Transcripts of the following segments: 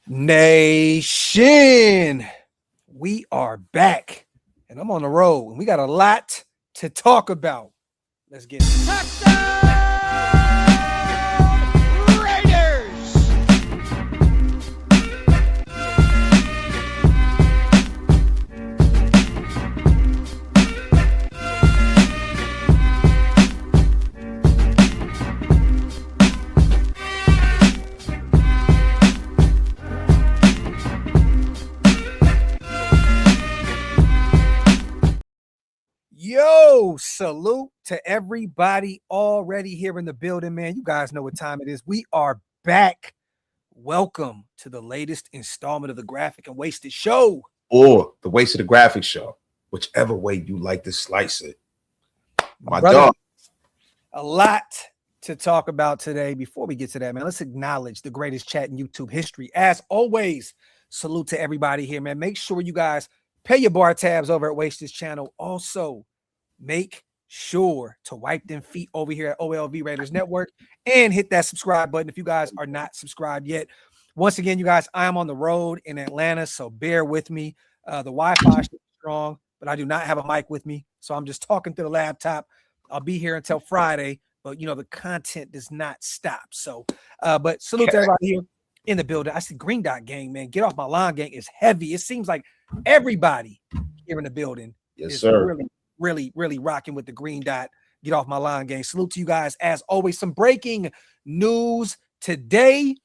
Nation, we are back, and I'm on the road, and we got a lot to talk about. Let's get it. Raiders! Yo, salute to everybody already here in the building, man. You guys know what time it is. We are back. Welcome to the latest installment of the Graphic and Wasted Show. Or the Waste of the Graphic Show, whichever way you like to slice it. My Brother, dog. a lot to talk about today. Before we get to that, man, let's acknowledge the greatest chat in YouTube history. As always, salute to everybody here, man. Make sure you guys pay your bar tabs over at Waste's channel. Also, make sure to wipe them feet over here at OLV Raiders Network and hit that subscribe button if you guys are not subscribed yet. Once again, you guys, I am on the road in Atlanta, so bear with me. The Wi-Fi is strong, but I do not have a mic with me, so I'm just talking through the laptop. I'll be here until Friday, but you know the content does not stop. So, but salute to everybody here in the building. I see Green Dot Gang, man. Get off my lawn gang is heavy. It seems like everybody here in the building Yes, is sir. really rocking with the Green Dot. Get off my line, gang. Salute to you guys. As always, some breaking news today.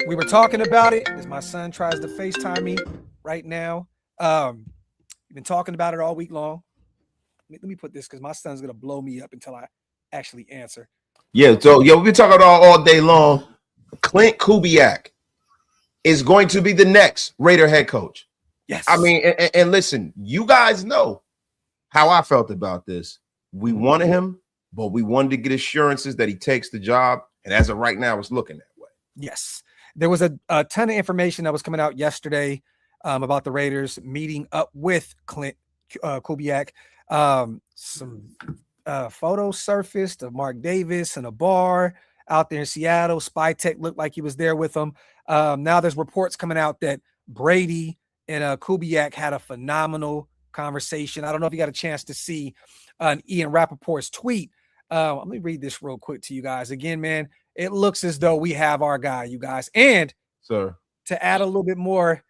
We were talking about it as my son tries to FaceTime me right now. We've been talking about it all week long. Let me put this because my son's gonna blow me up until I actually answer. Yeah, so we've been talking about all day long. Klint Kubiak is going to be the next Raider head coach. Yes. I mean, and listen, you guys know how I felt about this. We wanted him, but we wanted to get assurances that he takes the job. And as of right now, it's looking that way. Yes. There was a ton of information that was coming out yesterday about the Raiders meeting up with Klint Kubiak. Some photos surfaced of Mark Davis in a bar out there in Seattle. Spy Tech looked like he was there with them. Now there's reports coming out that Brady and Kubiak had a phenomenal conversation. I don't know if you got a chance to see Ian Rappaport's tweet. Let me read this real quick to you guys. Again, man, it looks as though we have our guy, you guys. And Sir, to add a little bit more,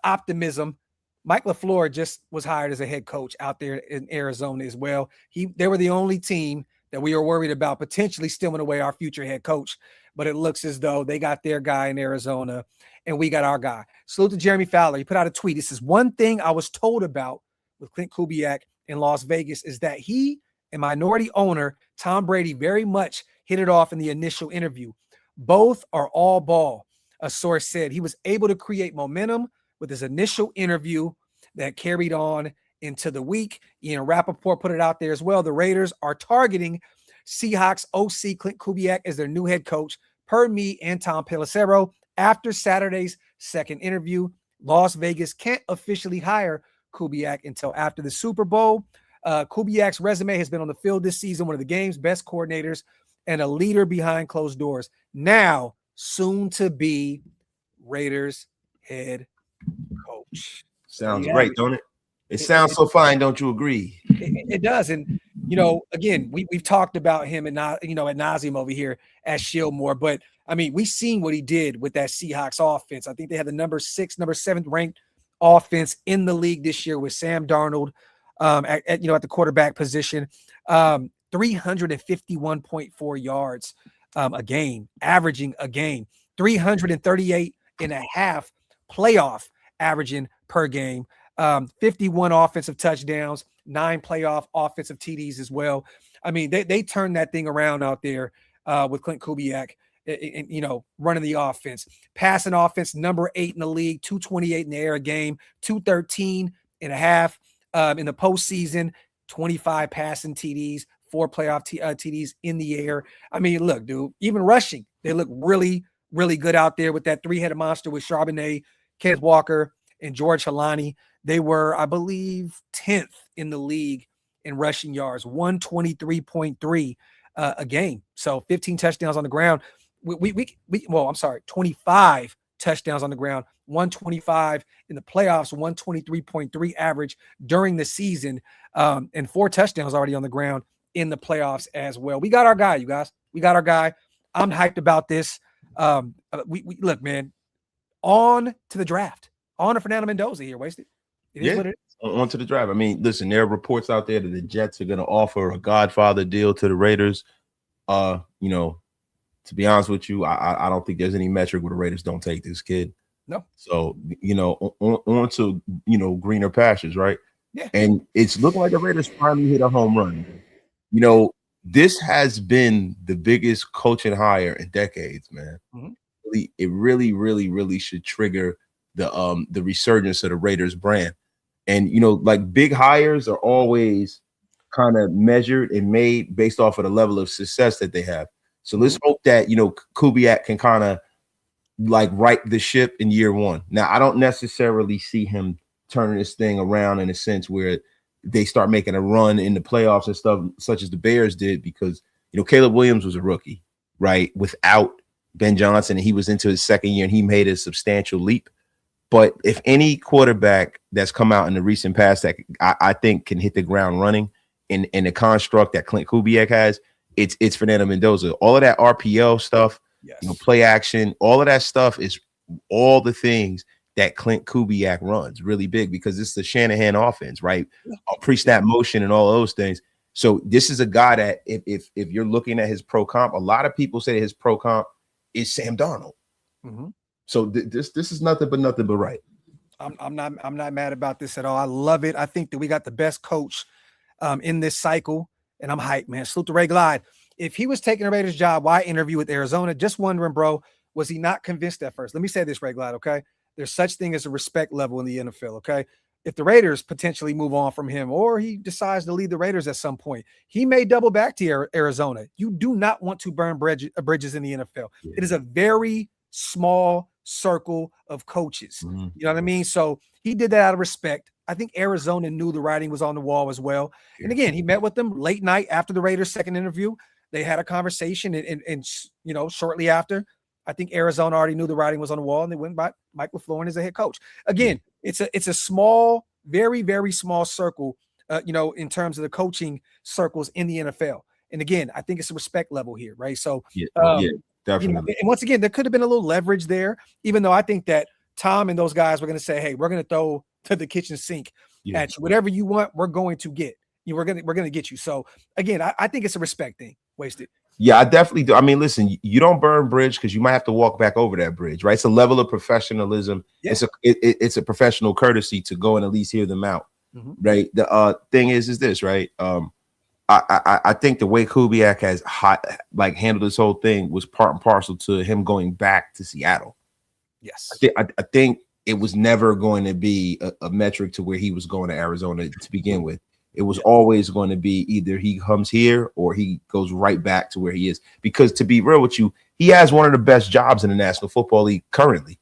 optimism, Mike LaFleur just was hired as a head coach out there in Arizona as well. They were the only team that we were worried about potentially stealing away our future head coach. But it looks as though they got their guy in Arizona and we got our guy. Salute to Jeremy Fowler. He put out a tweet. This is one thing I was told about with Klint Kubiak in Las Vegas is that he and minority owner Tom Brady very much hit it off in the initial interview. Both are all ball. A source said he was able to create momentum with his initial interview that carried on into the week. Ian Rappaport put it out there as well. The Raiders are targeting Seahawks OC Klint Kubiak as their new head coach, per me and Tom Pelissero. After Saturday's second interview, Las Vegas can't officially hire Kubiak until after the Super Bowl. Kubiak's resume has been on the field this season, one of the game's best coordinators and a leader behind closed doors. Now, soon to be Raiders head coach. sounds great, don't it? It sounds so fine, don't you agree? It does. And, again, we've talked about him and not, ad nauseum over here at Shieldmore. But, I mean, we've seen what he did with that Seahawks offense. I think they had the number 7th ranked offense in the league this year with Sam Darnold at the quarterback position. 351.4 yards a game, averaging a game, 338 and a half playoff averaging per game, 51 offensive touchdowns, 9 playoff offensive TDs as well. I mean, they turned that thing around out there with Klint Kubiak, running the offense. Passing offense, number 8 in the league, 228 in the air a game, 213 and a half in the postseason, 25 passing TDs, 4 playoff TDs in the air. I mean, look, dude, even rushing, they look really, really good out there with that 3-headed monster with Charbonnet, Kenneth Walker, and George Halani. They were, I believe, 10th in the league in rushing yards, 123.3 a game. So 15 touchdowns on the ground. well, I'm sorry, 25 touchdowns on the ground, 125 in the playoffs, 123.3 average during the season, and 4 touchdowns already on the ground in the playoffs as well. We got our guy, you guys. We got our guy. I'm hyped about this. We look, man, on to the draft. On to Fernando Mendoza here, Wasted. It is what it is. On to the draft. I mean, listen, there are reports out there that the Jets are going to offer a Godfather deal to the Raiders. You know, to be honest with you, I don't think there's any metric where the Raiders don't take this kid. No. So, you know, on to, you know, greener pastures, right? Yeah. And it's looking like the Raiders finally hit a home run. You know, this has been the biggest coaching hire in decades, man. Mm-hmm. It really should trigger the resurgence of the Raiders brand. And, you know, like big hires are always kind of measured and made based off of the level of success that they have. So let's hope that, you know, Kubiak can kind of like right the ship in year one. Now, I don't necessarily see him turning this thing around in a sense where they start making a run in the playoffs and stuff such as the Bears did, because, you know, Caleb Williams was a rookie, right? Without Ben Johnson, and he was into his second year and he made a substantial leap. But if any quarterback that's come out in the recent past that I think can hit the ground running in the construct that Clint Kubiak has, it's Fernando Mendoza. All of that RPO stuff, yes, you know, play action, all of that stuff is all the things that Clint Kubiak runs really big, because it's the Shanahan offense, right? Pre-snap motion and all those things. So this is a guy that if you're looking at his pro comp, a lot of people say his pro comp is Sam Darnold. Mm-hmm. So this is nothing but right. I'm not mad about this at all. I love it. I think that we got the best coach in this cycle, and I'm hyped, man. Salute to Ray Glide. If he was taking a Raiders job, why interview with Arizona? Just wondering, bro, was he not convinced at first? Let me say this, Ray Glide, okay? There's such thing as a respect level in the NFL, okay? If the Raiders potentially move on from him, or he decides to leave the Raiders at some point, he may double back to Arizona. You do not want to burn bridges in the NFL. Yeah. It is a very small circle of coaches. Mm-hmm. You know what I mean? So he did that out of respect. I think Arizona knew the writing was on the wall as well. Yeah. And again, he met with them late night after the Raiders' second interview. They had a conversation, and you know, shortly after, I think Arizona already knew the writing was on the wall, and they went by Mike LaFleur as a head coach. Again, it's a small, very, very small circle, you know, in terms of the coaching circles in the NFL. And again, I think it's a respect level here, right? So, definitely. You know, and once again, there could have been a little leverage there, even though I think that Tom and those guys were going to say, "Hey, we're going to throw to the kitchen sink at you. Whatever you want, we're going to get. We're going to get you." So again, I think it's a respect thing. Wasted. Yeah, I definitely do. I mean, listen, you don't burn bridge because you might have to walk back over that bridge, right? It's a level of professionalism. Yeah. It's a professional courtesy to go and at least hear them out, right? The thing is this, right? I think the way Kubiak has handled this whole thing was part and parcel to him going back to Seattle. Yes, I think it was never going to be a metric to where he was going to Arizona to begin with. It was always going to be either he comes here or he goes right back to where he is. Because to be real with you, he has one of the best jobs in the National Football League currently.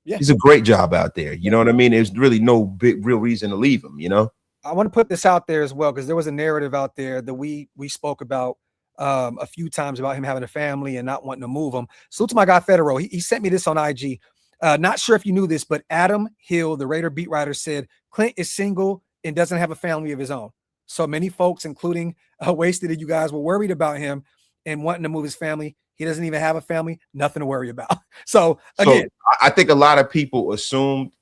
Yeah, he's a great job out there. You know what I mean? There's really no big real reason to leave him. You know. I want to put this out there as well, because there was a narrative out there that we spoke about a few times about him having a family and not wanting to move him. Salute to my guy Federo. He sent me this on IG. Not sure if you knew this, but Adam Hill, the Raider beat writer, said Clint is single and doesn't have a family of his own. So many folks, including Wasted, and you guys, were worried about him and wanting to move his family. He doesn't even have a family, nothing to worry about. So again, I think a lot of people assumed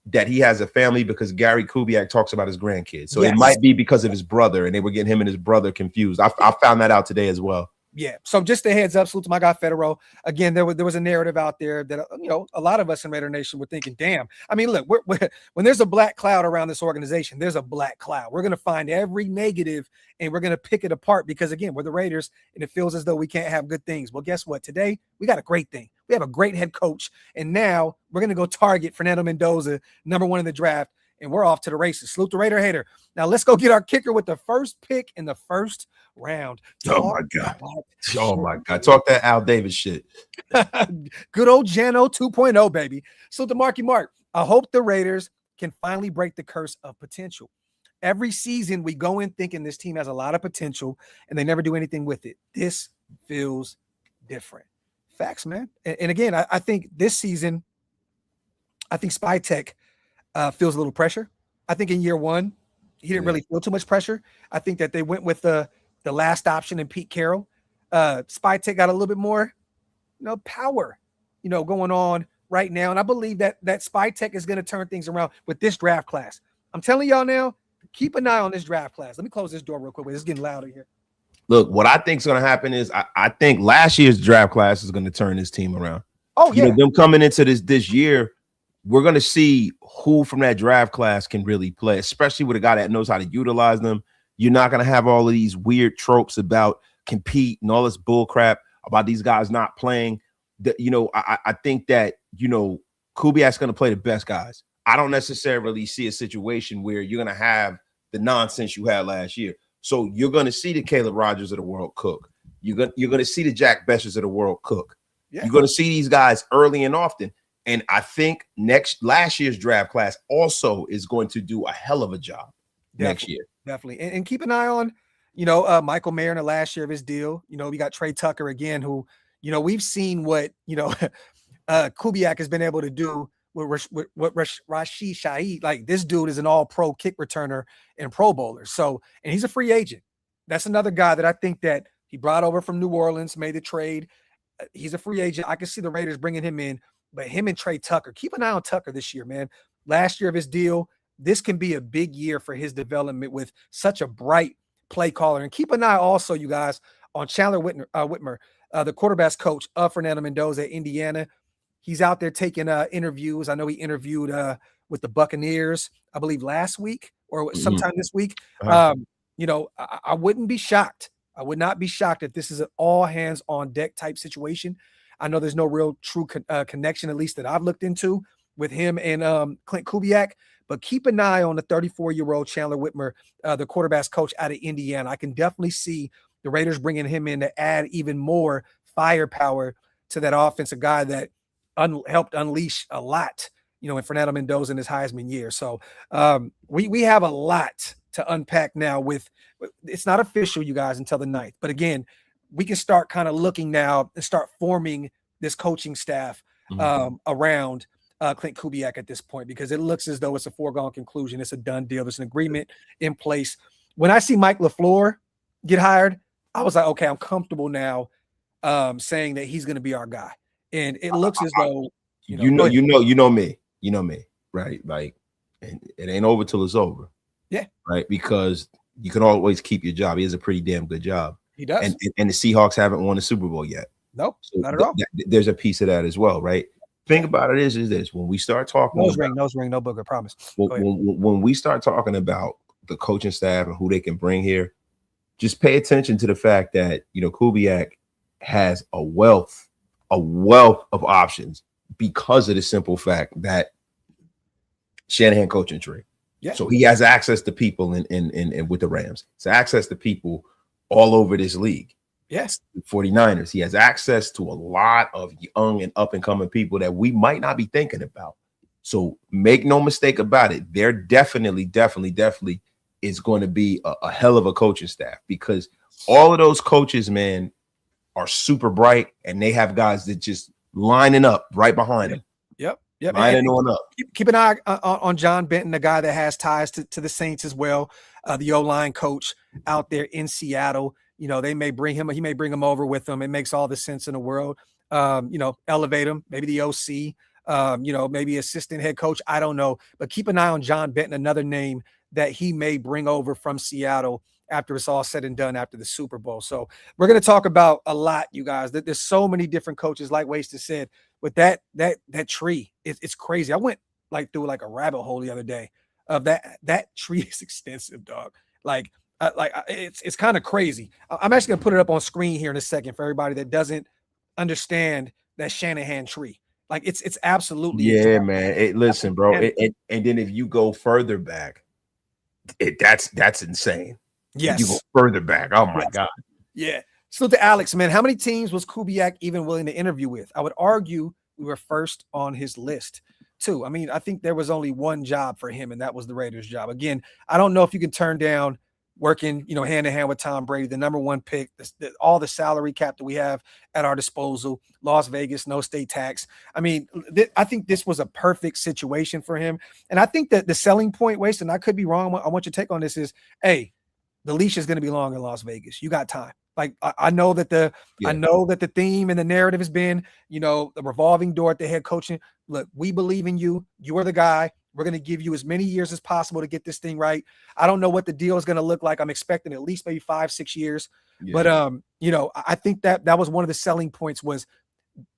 that he has a family because Gary Kubiak talks about his grandkids. So it might be because of his brother, and they were getting him and his brother confused. I found that out today as well. Yeah. So just a heads up, salute to my guy Federo. Again, there was a narrative out there that, you know, a lot of us in Raider Nation were thinking, damn. I mean, look, when there's a black cloud around this organization, there's a black cloud. We're going to find every negative and we're going to pick it apart because, again, we're the Raiders and it feels as though we can't have good things. Well, guess what? Today, we got a great thing. We have a great head coach. And now we're going to go target Fernando Mendoza, #1 in the draft. And we're off to the races. Salute the Raider hater. Now let's go get our kicker with the first pick in the first round. Oh my God. Talk that Al Davis shit. Good old Jano 2.0, baby. So to Marky Mark, I hope the Raiders can finally break the curse of potential. Every season we go in thinking this team has a lot of potential and they never do anything with it. This feels different. Facts, man. And again, I think this season, I think Spytek feels a little pressure. I think in year one, he didn't really feel too much pressure. I think that they went with the last option in Pete Carroll. Spytek got a little bit more, power, going on right now. And I believe that Spytek is going to turn things around with this draft class. I'm telling y'all now, keep an eye on this draft class. Let me close this door real quick. It's getting louder here. Look, what I think is going to happen is I think last year's draft class is going to turn this team around. Oh, yeah. Them coming into this year, we're going to see who from that draft class can really play, especially with a guy that knows how to utilize them. You're not going to have all of these weird tropes about compete and all this bull crap about these guys not playing. I think that, Kubiak's going to play the best guys. I don't necessarily see a situation where you're going to have the nonsense you had last year. So you're going to see the Caleb Rogers of the world cook. You're going to see the Jack Beshers of the world cook. Yeah. You're going to see these guys early and often. And I think last year's draft class also is going to do a hell of a job next year. Definitely. And keep an eye on, Michael Mayer in the last year of his deal. We got Trey Tucker again, who, we've seen what, Kubiak has been able to do with Rashid Shaheed. Like, this dude is an all-pro kick returner and Pro Bowler. So, and he's a free agent. That's another guy that I think that he brought over from New Orleans, made the trade. He's a free agent. I can see the Raiders bringing him in, but him and Trey Tucker, keep an eye on Tucker this year, man. Last year of his deal, this can be a big year for his development with such a bright play caller. And keep an eye also, you guys, on Chandler Whitmer, the quarterback's coach of Fernando Mendoza at Indiana. He's out there taking interviews. I know he interviewed with the Buccaneers, I believe last week or sometime this week. I wouldn't be shocked. I would not be shocked if this is an all hands on deck type situation. I know there's no real true connection, at least that I've looked into, with him and Clint Kubiak. But keep an eye on the 34-year-old Chandler Whitmer, the quarterback's coach out of Indiana. I can definitely see the Raiders bringing him in to add even more firepower to that offense, a guy that helped unleash a lot, in Fernando Mendoza in his Heisman year. So we have a lot to unpack now. It's not official, you guys, until the 9th. But again, we can start kind of looking now and start forming this coaching staff around Clint Kubiak at this point, because it looks as though it's a foregone conclusion. It's a done deal. There's an agreement in place. When I see Mike LaFleur get hired, I was like, okay, I'm comfortable now saying that he's going to be our guy. And it looks as though you know me, right? Like, and it ain't over till it's over. Yeah. Right. Because you can always keep your job. He has a pretty damn good job. He does. And the Seahawks haven't won the Super Bowl yet. Nope, so not at all. There's a piece of that as well, right? Thing about it is this: when we start talking, nose ring, no booger, promise. When we start talking about the coaching staff and who they can bring here, just pay attention to the fact that Kubiak has a wealth of options because of the simple fact that Shanahan coaching tree. Yeah. So he has access to people in with the Rams. So access to people all over this league. Yes. 49ers. He has access to a lot of young and up and coming people that we might not be thinking about. So make no mistake about it. There definitely is going to be a hell of a coaching staff, because all of those coaches, man, are super bright, and they have guys that just lining up right behind them. Yep. Lining on up. Keep an eye on John Benton, the guy that has ties to the Saints as well, the O-line coach out there in Seattle. They may bring him, he may bring him over with them. It makes all the sense in the world. Elevate him, maybe the OC, maybe assistant head coach. I don't know, but keep an eye on John Benton, another name that he may bring over from Seattle after it's all said and done after the Super Bowl. So we're going to talk about a lot, you guys. There's so many different coaches, like Wasted said, with that tree. It's crazy. I went through a rabbit hole the other day of that tree is extensive, dog. It's kind of crazy. I'm actually going to put it up on screen here in a second for everybody that doesn't understand that Shanahan tree. It's absolutely man. Listen, bro. And then if you go further back, that's insane. Yes. You go further back. Oh my God. Yeah. So to Alex, man, how many teams was Kubiak even willing to interview with? I would argue we were first on his list too. I mean, I think there was only one job for him, and that was the Raiders job. Again, I don't know if you can turn down, working, hand in hand with Tom Brady, the number one pick, all the salary cap that we have at our disposal, Las Vegas, no state tax. I mean, I think this was a perfect situation for him. And I think that the selling point, Waste, and I could be wrong, I want your take on this, is, hey, the leash is going to be long in Las Vegas. You got time. Like, I know that the theme and the narrative has been, the revolving door at the head coaching. Look, we believe in you. You are the guy. We're going to give you as many years as possible to get this thing right. I don't know what the deal is going to look like. I'm expecting at least maybe 5-6 years. Yeah. But I think that was one of the selling points, was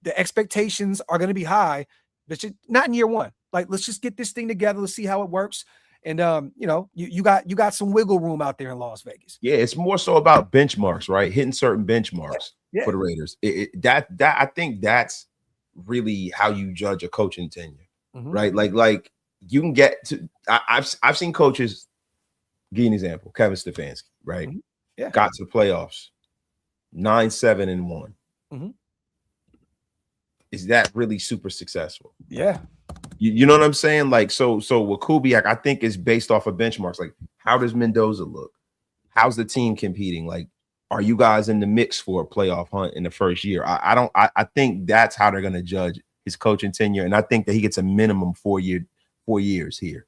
the expectations are going to be high, but not in year one. Like, let's just get this thing together. Let's see how it works. And you got some wiggle room out there in Las Vegas. Yeah, it's more so about benchmarks, right? Hitting certain benchmarks for the Raiders. I think that's really how you judge a coaching tenure, right? Like you can get to. I've seen coaches. Give you an example: Kevin Stefanski, right? Yeah, got to the playoffs, 9-7-1. Is that really super successful? Yeah. You know what I'm saying? Like, so with Kubiak, I think is based off of benchmarks. Like, how does Mendoza look? How's the team competing? Like, are you guys in the mix for a playoff hunt in the first year? I think that's how they're going to judge his coaching tenure. And I think that he gets a minimum 4 years here.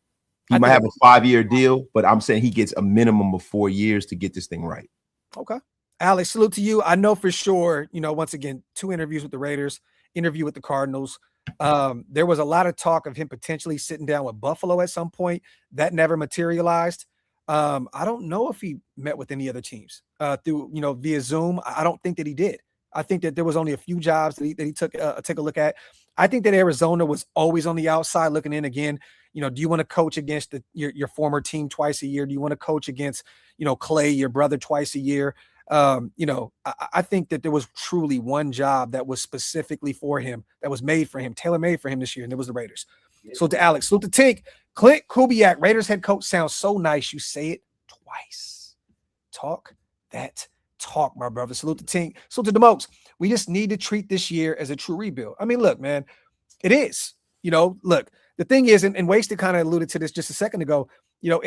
He might have a 5-year deal, but I'm saying he gets a minimum of 4 years to get this thing right. Okay. Alex, salute to you. I know for sure, once again, 2 interviews with the Raiders, interview with the Cardinals. There was a lot of talk of him potentially sitting down with Buffalo at some point. That never materialized. I don't know if he met with any other teams through, via Zoom. I don't think that he did. I think that there was only a few jobs that he took take a look at. I think that Arizona was always on the outside looking in. Again, do you want to coach against your former team twice a year? Do you want to coach against, Clay, your brother, twice a year? I think that there was truly one job that was specifically for him, that was made for him, tailor-made for him this year, and it was the Raiders. So to Alex, salute to Tink. Clint Kubiak, Raiders head coach, sounds so nice. You say it twice. Talk that talk, my brother. Salute to Tink. So to the Demokes, we just need to treat this year as a true rebuild. I mean, look, man, it is. Look, the thing is, and Wasted kind of alluded to this just a second ago,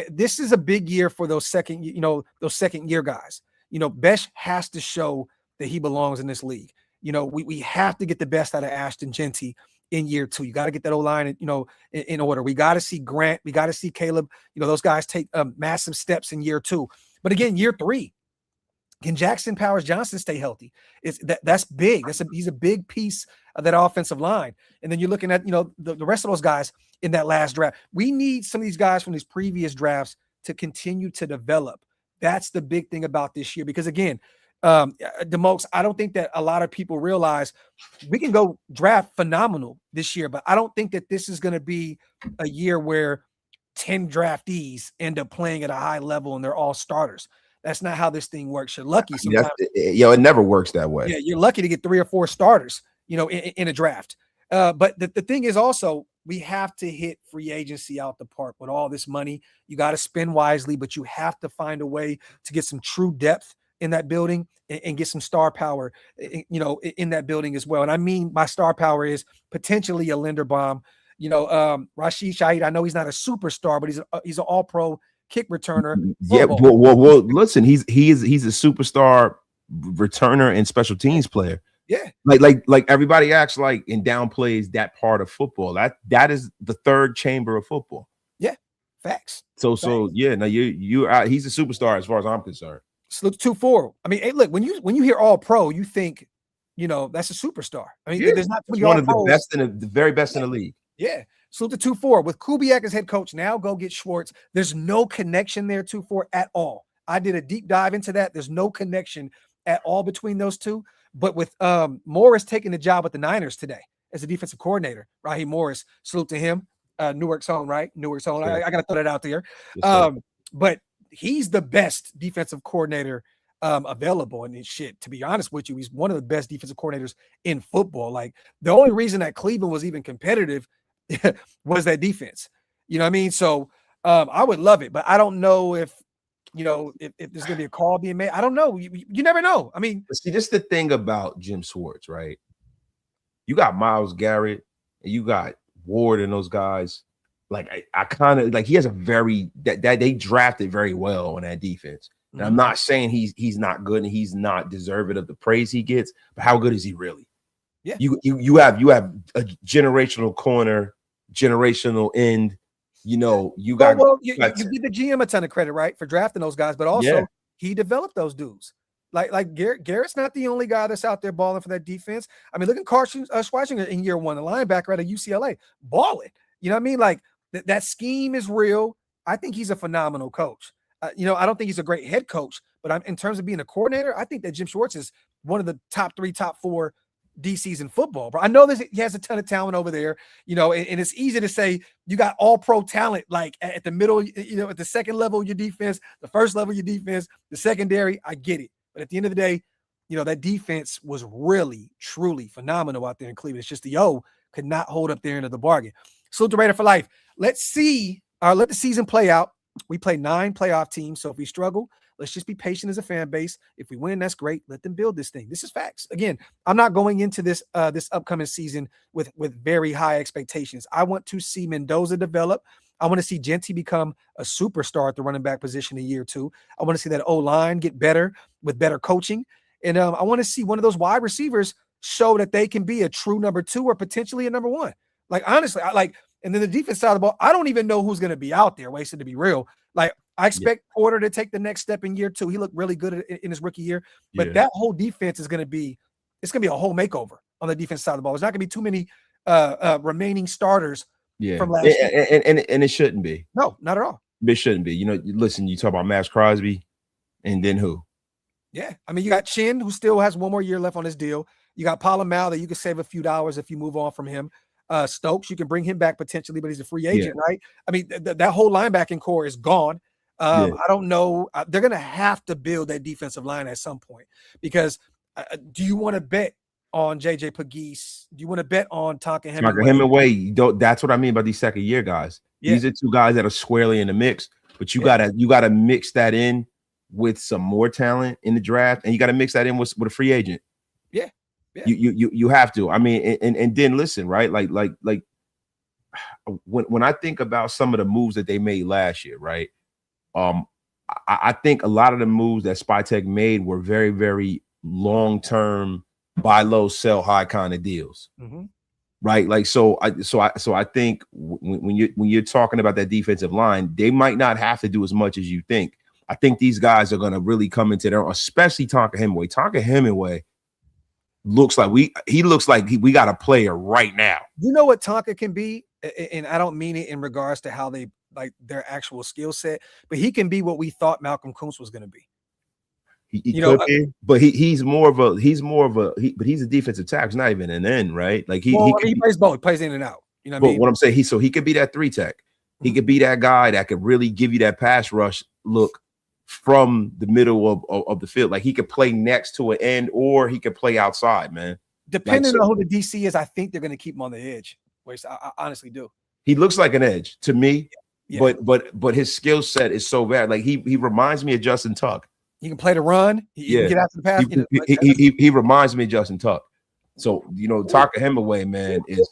this is a big year for those second year guys. Besh has to show that he belongs in this league. We have to get the best out of Ashton Jeanty in year 2. You got to get that O-line, in order. We got to see Grant. We got to see Caleb. Those guys take massive steps in year 2. But again, year 3, can Jackson Powers Johnson stay healthy? That's big. He's a big piece of that offensive line. And then you're looking at, the rest of those guys in that last draft. We need some of these guys from these previous drafts to continue to develop. That's the big thing about this year, because again, Demokes, I don't think that a lot of people realize we can go draft phenomenal this year, but I don't think that this is going to be a year where 10 draftees end up playing at a high level and they're all starters. That's not how this thing works. You're lucky sometimes. It never works that way. Yeah, you're lucky to get 3 or 4 starters, in a draft. But the thing is also, we have to hit free agency out the park with all this money. You got to spend wisely, but you have to find a way to get some true depth in that building and get some star power, in that building as well. And I mean, by star power is potentially a Linderbaum, Rashid Shaheed. I know he's not a superstar, but he's an all-pro kick returner. Yeah, well, listen, he's a superstar returner and special teams player. Yeah, like everybody acts like and downplays that part of football. That is the third chamber of football. Yeah, facts. So yeah, now he's a superstar as far as I'm concerned. Salute 2-4. I mean, hey, look, when you hear all pro, you think, that's a superstar. I mean, there's not one of the best the very best in the league. Yeah. Salute to 2-4 with Kubiak as head coach. Now go get Schwartz. There's no connection there, 2-4 at all. I did a deep dive into that. There's no connection at all between those two. But with Morris taking the job with the Niners today as a defensive coordinator, Raheem Morris, salute to him. Newark's own, right? Newark's own. I got to throw that out there. But he's the best defensive coordinator available. And shit, to be honest with you, he's one of the best defensive coordinators in football. Like, the only reason that Cleveland was even competitive was that defense. You know what I mean? So I would love it, but I don't know if there's going to be a call being made. I don't know. You never know. I mean, see, this is the thing about Jim Schwartz, right? You got Myles Garrett and you got Ward and those guys. Like, I kind of like, he has a very that they drafted very well on that defense. And I'm not saying he's not good and he's not deserving of the praise he gets, but how good is he really? Yeah. You have a generational corner, generational end. You know, you got you give the GM a ton of credit, right, for drafting those guys, but also he developed those dudes. Like Garrett's not the only guy that's out there balling for that defense. I mean, look at Carson Schweizinger in year one, the linebacker out of UCLA, balling. You know what I mean? Like that scheme is real. I think he's a phenomenal coach. You know, I don't think he's a great head coach, but in terms of being a coordinator, I think that Jim Schwartz is one of the top 3, top 4 DCs in football. But I know that he has a ton of talent over there, you know, and it's easy to say you got all pro talent, like at the middle, you know, at the second level of your defense, the first level of your defense, the secondary. I get it. But at the end of the day, you know, that defense was really, truly phenomenal out there in Cleveland. It's just the O could not hold up their end of the bargain. Salute to Raider for life. Let the season play out. We play 9 playoff teams. So if we struggle, let's just be patient as a fan base. If we win, that's great. Let them build this thing. This is facts. Again, I'm not going into this upcoming season with very high expectations. I want to see Mendoza develop. I want to see Genty become a superstar at the running back position in year 2. I want to see that O-line get better with better coaching. And I want to see one of those wide receivers show that they can be a true number 2 or potentially a number 1. Like, honestly, and then the defense side of the ball, I don't even know who's going to be out there, wasted to be real. Like, I expect Porter to take the next step in year 2. He looked really good in his rookie year. But that whole defense is going to be a whole makeover on the defense side of the ball. There's not going to be too many remaining starters from last year. And it shouldn't be. No, not at all. It shouldn't be. You know, listen, you talk about Max Crosby, and then who? Yeah. I mean, you got Chin, who still has 1 more year left on his deal. You got Polamalu that you can save a few dollars if you move on from him. Stokes, you can bring him back potentially, but he's a free agent, right? I mean, that whole linebacking core is gone. I don't know. They're going to have to build that defensive line at some point because do you want to bet on JJ Pegues? Do you want to bet on Tonka Hemingway? That's what I mean by these second-year guys. These are 2 guys that are squarely in the mix, but you gotta mix that in with some more talent in the draft, and you got to mix that in with a free agent. Yeah. You have to. I mean, and then listen, right? Like when I think about some of the moves that they made last year, right? I think a lot of the moves that Spytek made were very, very long-term, buy low, sell high kind of deals, right? Like so I think when you're talking about that defensive line, they might not have to do as much as you think. I think these guys are going to really come into their own, especially Tonka Hemingway. Tonka Hemingway looks like we got a player right now. You know what Tonka can be, and I don't mean it in regards to how they like their actual skill set, but he can be what we thought Malcolm Kuntz was going to be. He could be, but he's a defensive tackle. He's not even an end, right? Like he plays both. He plays in and out. You know what I mean? What I'm saying, he could be that 3 tech. He could be that guy that could really give you that pass rush look from the middle of the field. Like he could play next to an end or he could play outside, man. Depending on who the DC is, I think they're going to keep him on the edge. Which I honestly do. He looks like an edge to me, but his skill set is so bad. Like he reminds me of Justin Tuck. He can play the run. He can get after the pass. He reminds me of Justin Tuck. So Tonka Hemingway, man, is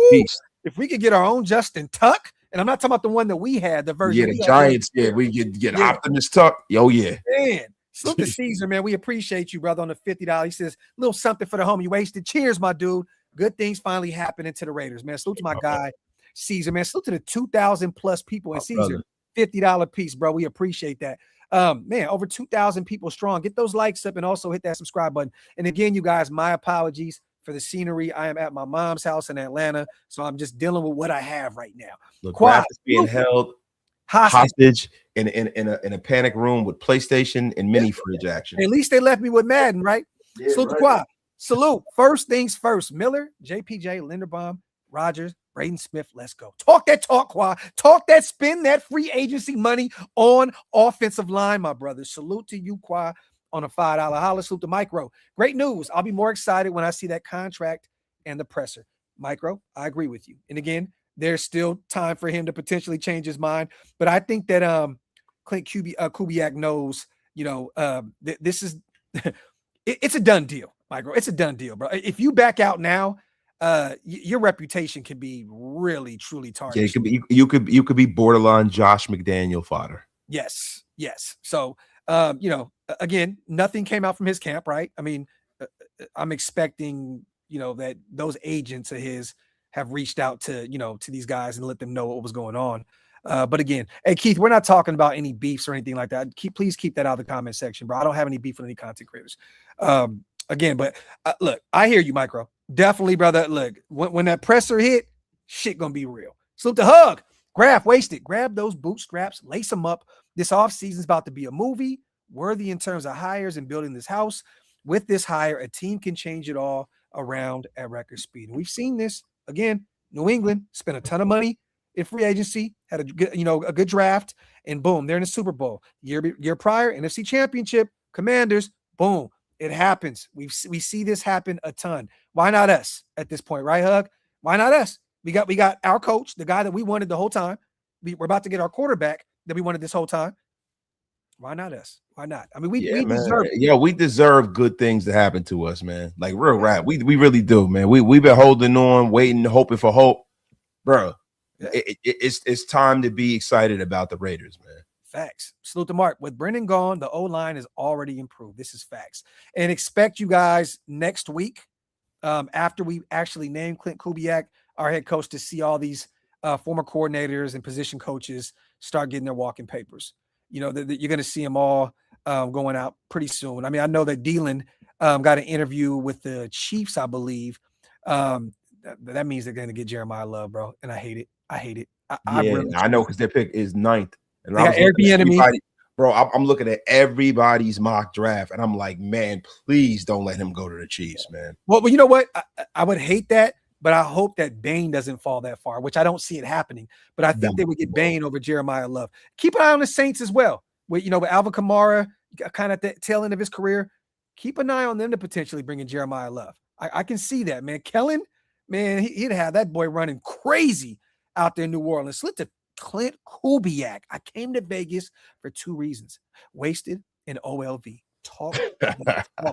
beast. If we could get our own Justin Tuck. And I'm not talking about the one that we had, the version. The Giants. We get Optimus Tuck. Oh, yeah. Man, salute to Caesar, man. We appreciate you, brother, on the $50. He says, a little something for the home you wasted. Cheers, my dude. Good things finally happening to the Raiders, man. Salute to my guy, Caesar, man. Salute to the 2,000 plus people in Caesar. $50 piece, bro. We appreciate that. Man, over 2,000 people strong. Get those likes up and also hit that subscribe button. And again, you guys, my apologies for the scenery. I am at my mom's house in Atlanta, so I'm just dealing with what I have right now. Look, Raph is being held hostage in a panic room with PlayStation and mini fridge action. At least they left me with Madden, right? Yeah, salute to Quad. Salute. First things first. Miller, JPJ, Linderbaum, Rodgers, Braden Smith. Let's go. Talk that talk, Quad. Talk that, spend that free agency money on offensive line, my brother. Salute to you, Quad. On a $5 holla. Salute to Micro. Great news. I'll be more excited when I see that contract and the presser. Micro, I agree with you. And again, there's still time for him to potentially change his mind. But I think that Clint Kubiak knows, this is it's a done deal, Micro. It's a done deal, bro. If you back out now, your reputation can be really, truly tarnished. Yeah, you could be borderline Josh McDaniel fodder. Yes. So You know, again, nothing came out from his camp, right? I mean, I'm expecting, you know, that those agents of his have reached out to, you know, to these guys and let them know what was going on. But again, hey Keith, we're not talking about any beefs or anything like that. Please keep that out of the comment section, bro. I don't have any beef with any content creators. Again, but look, I hear you, Micro. Definitely, brother. Look, when that presser hit, shit gonna be real. Salute the hug. Graph, wasted. Grab those bootstraps, lace them up. This offseason is about to be a movie, worthy in terms of hires and building this house. With this hire, a team can change it all around at record speed. And we've seen this again. New England spent a ton of money in free agency, had a good draft, and boom, they're in the Super Bowl. Year prior, NFC Championship, Commanders, boom, it happens. We see this happen a ton. Why not us at this point, right, Hug? Why not us? We got our coach, the guy that we wanted the whole time. We're about to get our quarterback that we wanted this whole time. Why not us? Why not? I mean, we deserve it. Yeah, we deserve good things to happen to us, man. Like real rap. We really do, man. We've been holding on, waiting, hoping for hope. Bro, it's time to be excited about the Raiders, man. Facts. Salute to Mark. With Brennan gone, the O-line is already improved. This is facts. And expect you guys next week, after we actually name Klint Kubiak our head coach, to see all these former coordinators and position coaches start getting their walking papers. You know, you're going to see them all going out pretty soon. I mean, I know that Dylan got an interview with the Chiefs, I believe. That means they're going to get Jeremiah Love, bro. And I hate it. I know, because their pick is 9th. And they got Airbnb. Bro, I'm looking at everybody's mock draft, and I'm like, man, please don't let him go to the Chiefs, man. Well, you know what? I would hate that, but I hope that Bain doesn't fall that far, which I don't see it happening. But I think they would get Bain over Jeremiah Love. Keep an eye on the Saints as well. With Alvin Kamara, kind of at the tail end of his career, keep an eye on them to potentially bring in Jeremiah Love. I can see that, man. Kellen, man, he'd have that boy running crazy out there in New Orleans. Slip to Klint Kubiak. I came to Vegas for 2 reasons: wasted and OLV. Talk,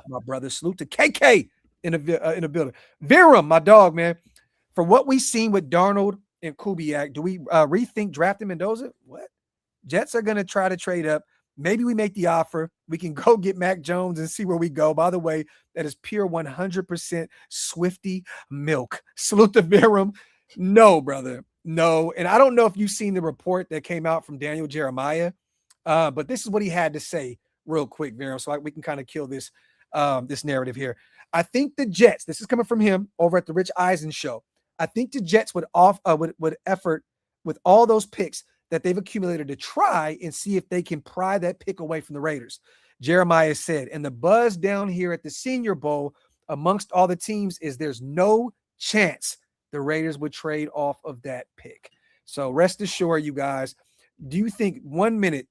my brother. Salute to KK in a building. Viram, my dog, man. For what we've seen with Darnold and Kubiak, do we rethink drafting Mendoza? What? Jets are going to try to trade up. Maybe we make the offer. We can go get Mac Jones and see where we go. By the way, that is pure 100% Swifty milk. Salute to Viram. No, brother. No. And I don't know if you've seen the report that came out from Daniel Jeremiah, but this is what he had to say real quick, Viram, so we can kind of kill this narrative here. I think the Jets, this is coming from him over at the Rich Eisen show, I think the Jets would effort with all those picks that they've accumulated to try and see if they can pry that pick away from the Raiders. Jeremiah said, and the buzz down here at the Senior Bowl amongst all the teams is there's no chance the Raiders would trade off of that pick. So rest assured, you guys, do you think 1 minute,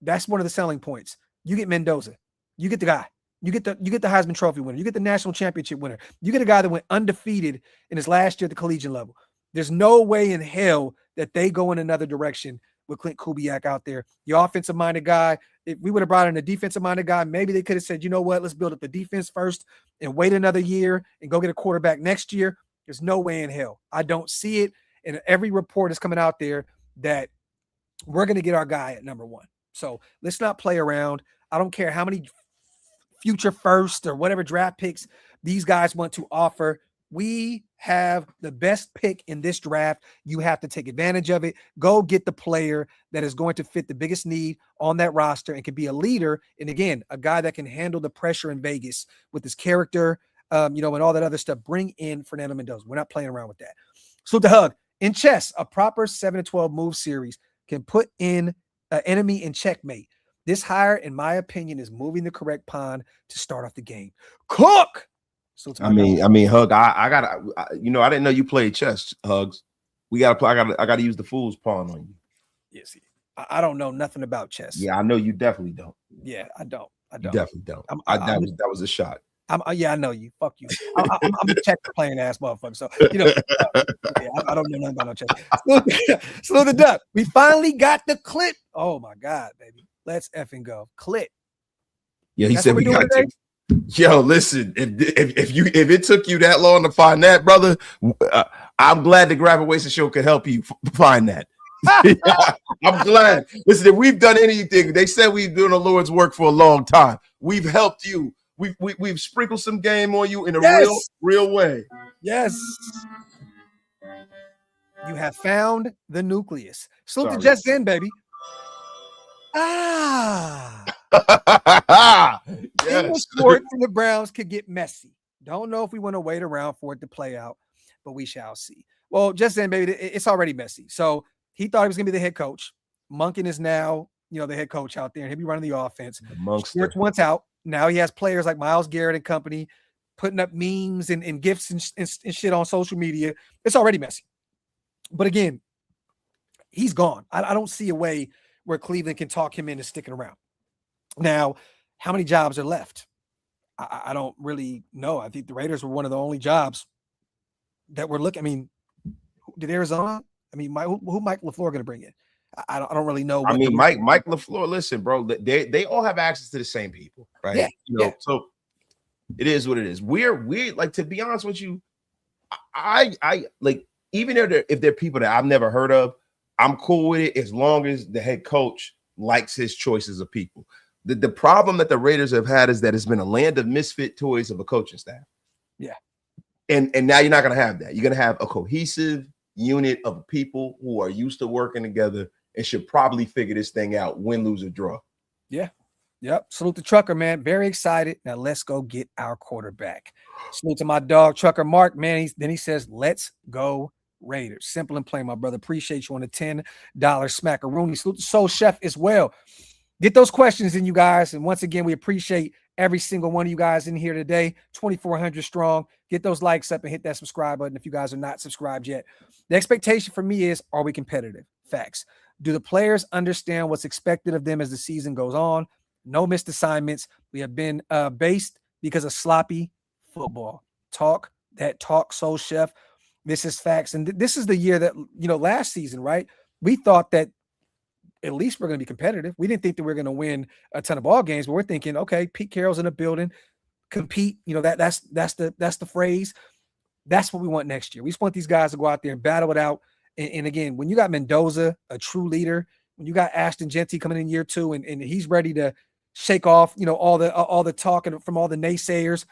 that's one of the selling points? You get Mendoza, you get the guy, you get the Heisman Trophy winner, you get the national championship winner, you get a guy that went undefeated in his last year at the collegiate level. There's no way in hell that they go in another direction with Klint Kubiak out there. The offensive-minded guy, if we would have brought in a defensive-minded guy, maybe they could have said, you know what, let's build up the defense first and wait another year and go get a quarterback next year. There's no way in hell. I don't see it. And every report is coming out there that we're going to get our guy at number 1. So let's not play around. I don't care how many future first or whatever draft picks these guys want to offer. We have the best pick in this draft. You have to take advantage of it. Go get the player that is going to fit the biggest need on that roster and can be a leader. And again, a guy that can handle the pressure in Vegas with his character, and all that other stuff. Bring in Fernando Mendoza. We're not playing around with that. So the hug in chess, a proper 7-12 move series can put in an enemy in checkmate. This hire, in my opinion, is moving the correct pawn to start off the game. Cook. So I mean, Hug. I didn't know you played chess, Hugs. We gotta play. I gotta use the fool's pawn on you. Yes, I don't know nothing about chess. Yeah, I know you definitely don't. Yeah, I don't. You definitely don't. That was a shot. I know you. Fuck you. I'm a check playing ass motherfucker. So I don't know nothing about no check. Slow the duck. We finally got the clip. Oh my god, baby. Let's effing go. Clip. Yeah, he said we got to. Yo, listen, if it took you that long to find that, brother, I'm glad the Gravitation Show could help you find that. I'm glad. Listen, if we've done anything, they said we've done the Lord's work for a long time. We've helped you. We've sprinkled some game on you in a real way. Yes. You have found the nucleus. Salute to Just Zen, baby. In the sport, the Browns could get messy. Don't know if we want to wait around for it to play out, but we shall see. Well, Just Zen, baby, it's already messy. So he thought he was going to be the head coach. Monken is now, the head coach out there, and he'll be running the offense. Schwartz wants out. Now he has players like Myles Garrett and company putting up memes and gifts and shit on social media. It's already messy. But again, he's gone. I don't see a way where Cleveland can talk him into sticking around. Now, how many jobs are left? I don't really know. I think the Raiders were one of the only jobs that were looking. I mean, did Arizona? I mean, who Mike LaFleur going to bring in? I don't really know. I mean, Mike LaFleur. Listen, bro, they all have access to the same people, right? Yeah. So it is what it is. We're like, to be honest with you, I like, even if they're people that I've never heard of, I'm cool with it as long as the head coach likes his choices of people. The problem that the Raiders have had is that it's been a land of misfit toys of a coaching staff. Yeah. And now you're not going to have that. You're going to have a cohesive unit of people who are used to working together and should probably figure this thing out, win, lose, or draw. Yeah. Yep. Salute to Trucker, man. Very excited. Now let's go get our quarterback. Salute to my dog, Trucker Mark, man. Then he says, let's go Raiders. Simple and plain, my brother. Appreciate you on the $10 smackaroonie. Salute to Soul Chef as well. Get those questions in, you guys. And once again, we appreciate every single one of you guys in here today. 2,400 strong. Get those likes up and hit that subscribe button if you guys are not subscribed yet. The expectation for me is, are we competitive? Facts. Do the players understand what's expected of them as the season goes on? No missed assignments. We have been based because of sloppy football. Talk, Soul Chef. This is facts. And this is the year that, last season, right? We thought that at least we're going to be competitive. We didn't think that we were going to win a ton of ball games, but we're thinking, okay, Pete Carroll's in the building, compete. That's the phrase. That's what we want next year. We just want these guys to go out there and battle it out. And again, when you got Mendoza, a true leader, when you got Ashton Jeanty coming in year 2, and he's ready to shake off, all the talk and from all the naysayers,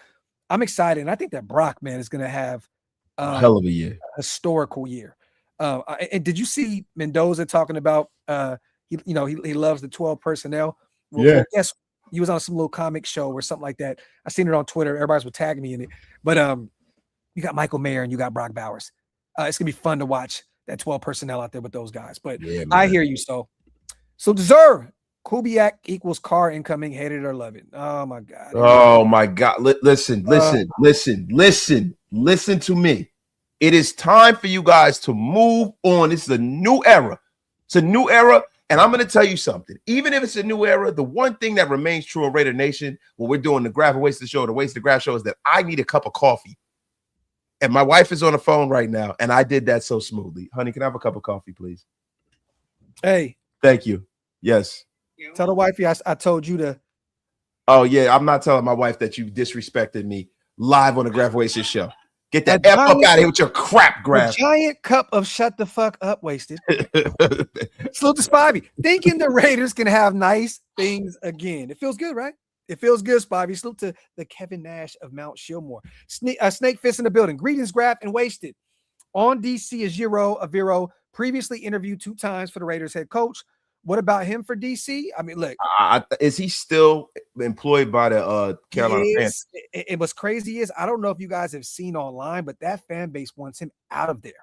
I'm excited. And I think that Brock, man, is going to have a hell of a year, a historical year. And did you see Mendoza talking about he loves the 12 personnel? Well, yeah. Yes, he was on some little comic show or something like that. I seen it on Twitter. Everybody's tagging me in it. But you got Michael Mayer and you got Brock Bowers. It's gonna be fun to watch that 12 personnel out there with those guys. But yeah, I hear you. So deserve Kubiak equals car incoming, hate it or love it. Oh my God. Oh my God. Listen to me. It is time for you guys to move on. This is a new era. It's a new era. And I'm going to tell you something. Even if it's a new era, the one thing that remains true in Raider Nation when we're doing the Graph and Wasted show, the Wasted Graph show, is that I need a cup of coffee. And my wife is on the phone right now, and I did that so smoothly. Honey, can I have a cup of coffee, please? Hey. Thank you. Yes. Tell the wifey I told you to. Oh, yeah. I'm not telling my wife that you disrespected me live on the Graph and Wasted show. Get that F up out of here with your crap, Graph. A giant cup of shut the fuck up, Wasted. Salute to Spivey. Thinking the Raiders can have nice things again. It feels good, right? It feels good, Spivey. Salute to the Kevin Nash of Mount Shillmore. Snake Fist in the building. Greetings, Graph and Wasted. On DC is Giro Aviro, previously interviewed 2 times for the Raiders head coach. What about him for DC? I mean, look. Is he still employed by the Carolina Panthers? And what's crazy is, I don't know if you guys have seen online, but that fan base wants him out of there.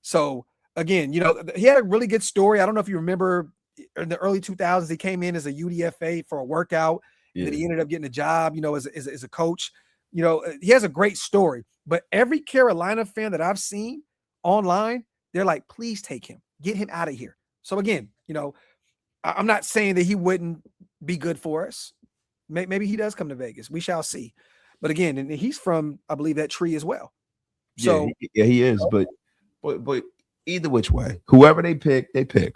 So, again, he had a really good story. I don't know if you remember in the early 2000s, he came in as a UDFA for a workout. Yeah. And he ended up getting a job, as a coach. He has a great story. But every Carolina fan that I've seen online, they're like, please take him. Get him out of here. So, again, I'm not saying that he wouldn't be good for us. Maybe he does come to Vegas. We shall see. But again, and he's from, I believe, that tree as well. So yeah, he is. But either which way, whoever they pick,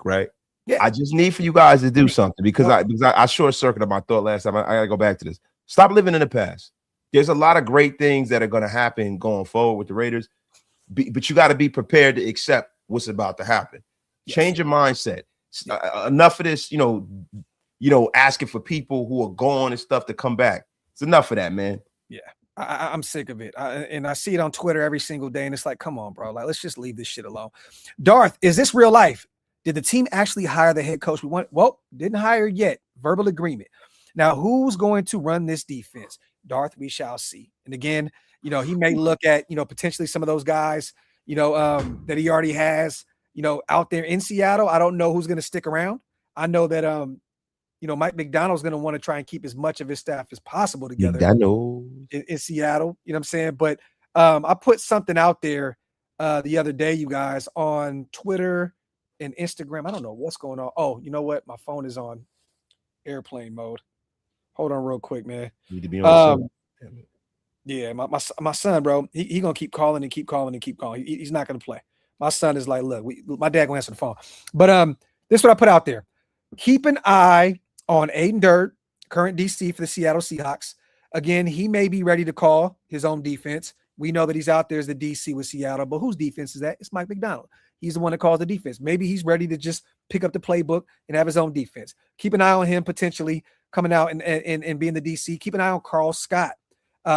right? Yeah. I just need for you guys to do something because I short circuited my thought last time. I gotta go back to this. Stop living in the past. There's a lot of great things that are going to happen going forward with the Raiders, but you got to be prepared to accept what's about to happen. Change your mindset. Enough of this, asking for people who are gone and stuff to come back. It's enough of that, man. Yeah. I'm sick of it. And I see it on Twitter every single day. And it's like, come on, bro. Like, let's just leave this shit alone. Darth, is this real life? Did the team actually hire the head coach we want? Well, didn't hire yet. Verbal agreement. Now, who's going to run this defense? Darth, we shall see. And again, he may look at, potentially some of those guys, that he already has, out there in Seattle. I don't know who's going to stick around. I know that, Mike Macdonald's going to want to try and keep as much of his staff as possible together in Seattle. You know what I'm saying? But I put something out there the other day, you guys, on Twitter and Instagram. I don't know what's going on. Oh, you know what? My phone is on airplane mode. Hold on real quick, man. Need to be on yeah, my son, bro, he gonna keep calling and keep calling and keep calling. He's not gonna play. My son is like, look, my dad gonna answer the phone. But this is what I put out there. Keep an eye on Aiden Dirt, current DC for the Seattle Seahawks. Again, he may be ready to call his own defense. We know that he's out there as the DC with Seattle, but whose defense is that? It's Mike Macdonald. He's the one that calls the defense. Maybe he's ready to just pick up the playbook and have his own defense. Keep an eye on him potentially coming out and being the DC. Keep an eye on Carl Scott,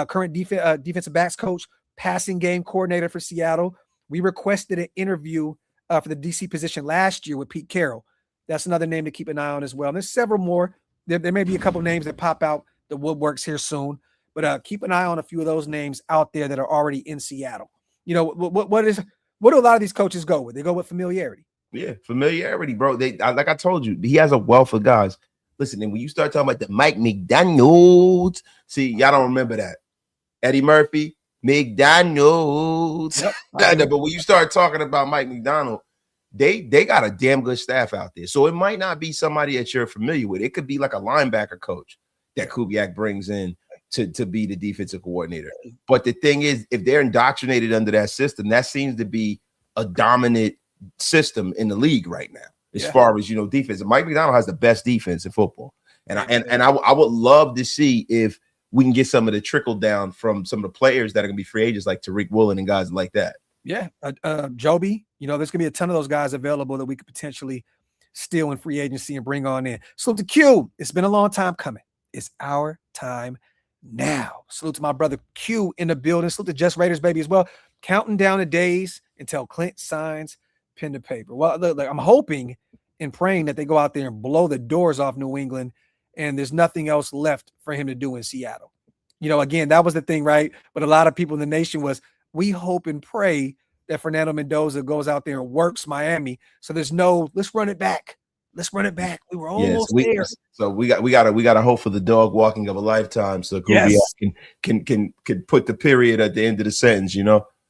current defensive backs coach, passing game coordinator for Seattle. We requested an interview for the DC position last year with Pete Carroll. That's another name to keep an eye on as well. And there's several more. There may be a couple of names that pop out the woodworks here soon, but keep an eye on a few of those names out there that are already in Seattle. What do a lot of these coaches go with? They go with familiarity. Yeah, familiarity, bro. Like I told you, he has a wealth of guys. Listen, and when you start talking about the Mike Macdonald's, see, y'all don't remember that. Eddie Murphy, McDonald's. Yep. But when you start talking about Mike Macdonald, they got a damn good staff out there. So it might not be somebody that you're familiar with. It could be like a linebacker coach that Kubiak brings in to be the defensive coordinator. But the thing is, if they're indoctrinated under that system, that seems to be a dominant system in the league right now, as far as, defense. And Mike Macdonald has the best defense in football. And I would love to see if we can get some of the trickle down from some of the players that are going to be free agents like Tariq Woolen and guys like that. Yeah. Joby, there's going to be a ton of those guys available that we could potentially steal in free agency and bring on in. Salute to Q. It's been a long time coming. It's our time now. Salute to my brother Q in the building. Salute to Just Raiders, baby, as well. Counting down the days until Clint signs pen to paper. Well, look, I'm hoping and praying that they go out there and blow the doors off New England and there's nothing else left for him to do in Seattle. Again, that was the thing, right? But a lot of people in the nation was, we hope and pray that Fernando Mendoza goes out there and works Miami. So there's no, let's run it back. Let's run it back. We were almost there. So we got to hope for the dog walking of a lifetime. So Kubiak can put the period at the end of the sentence,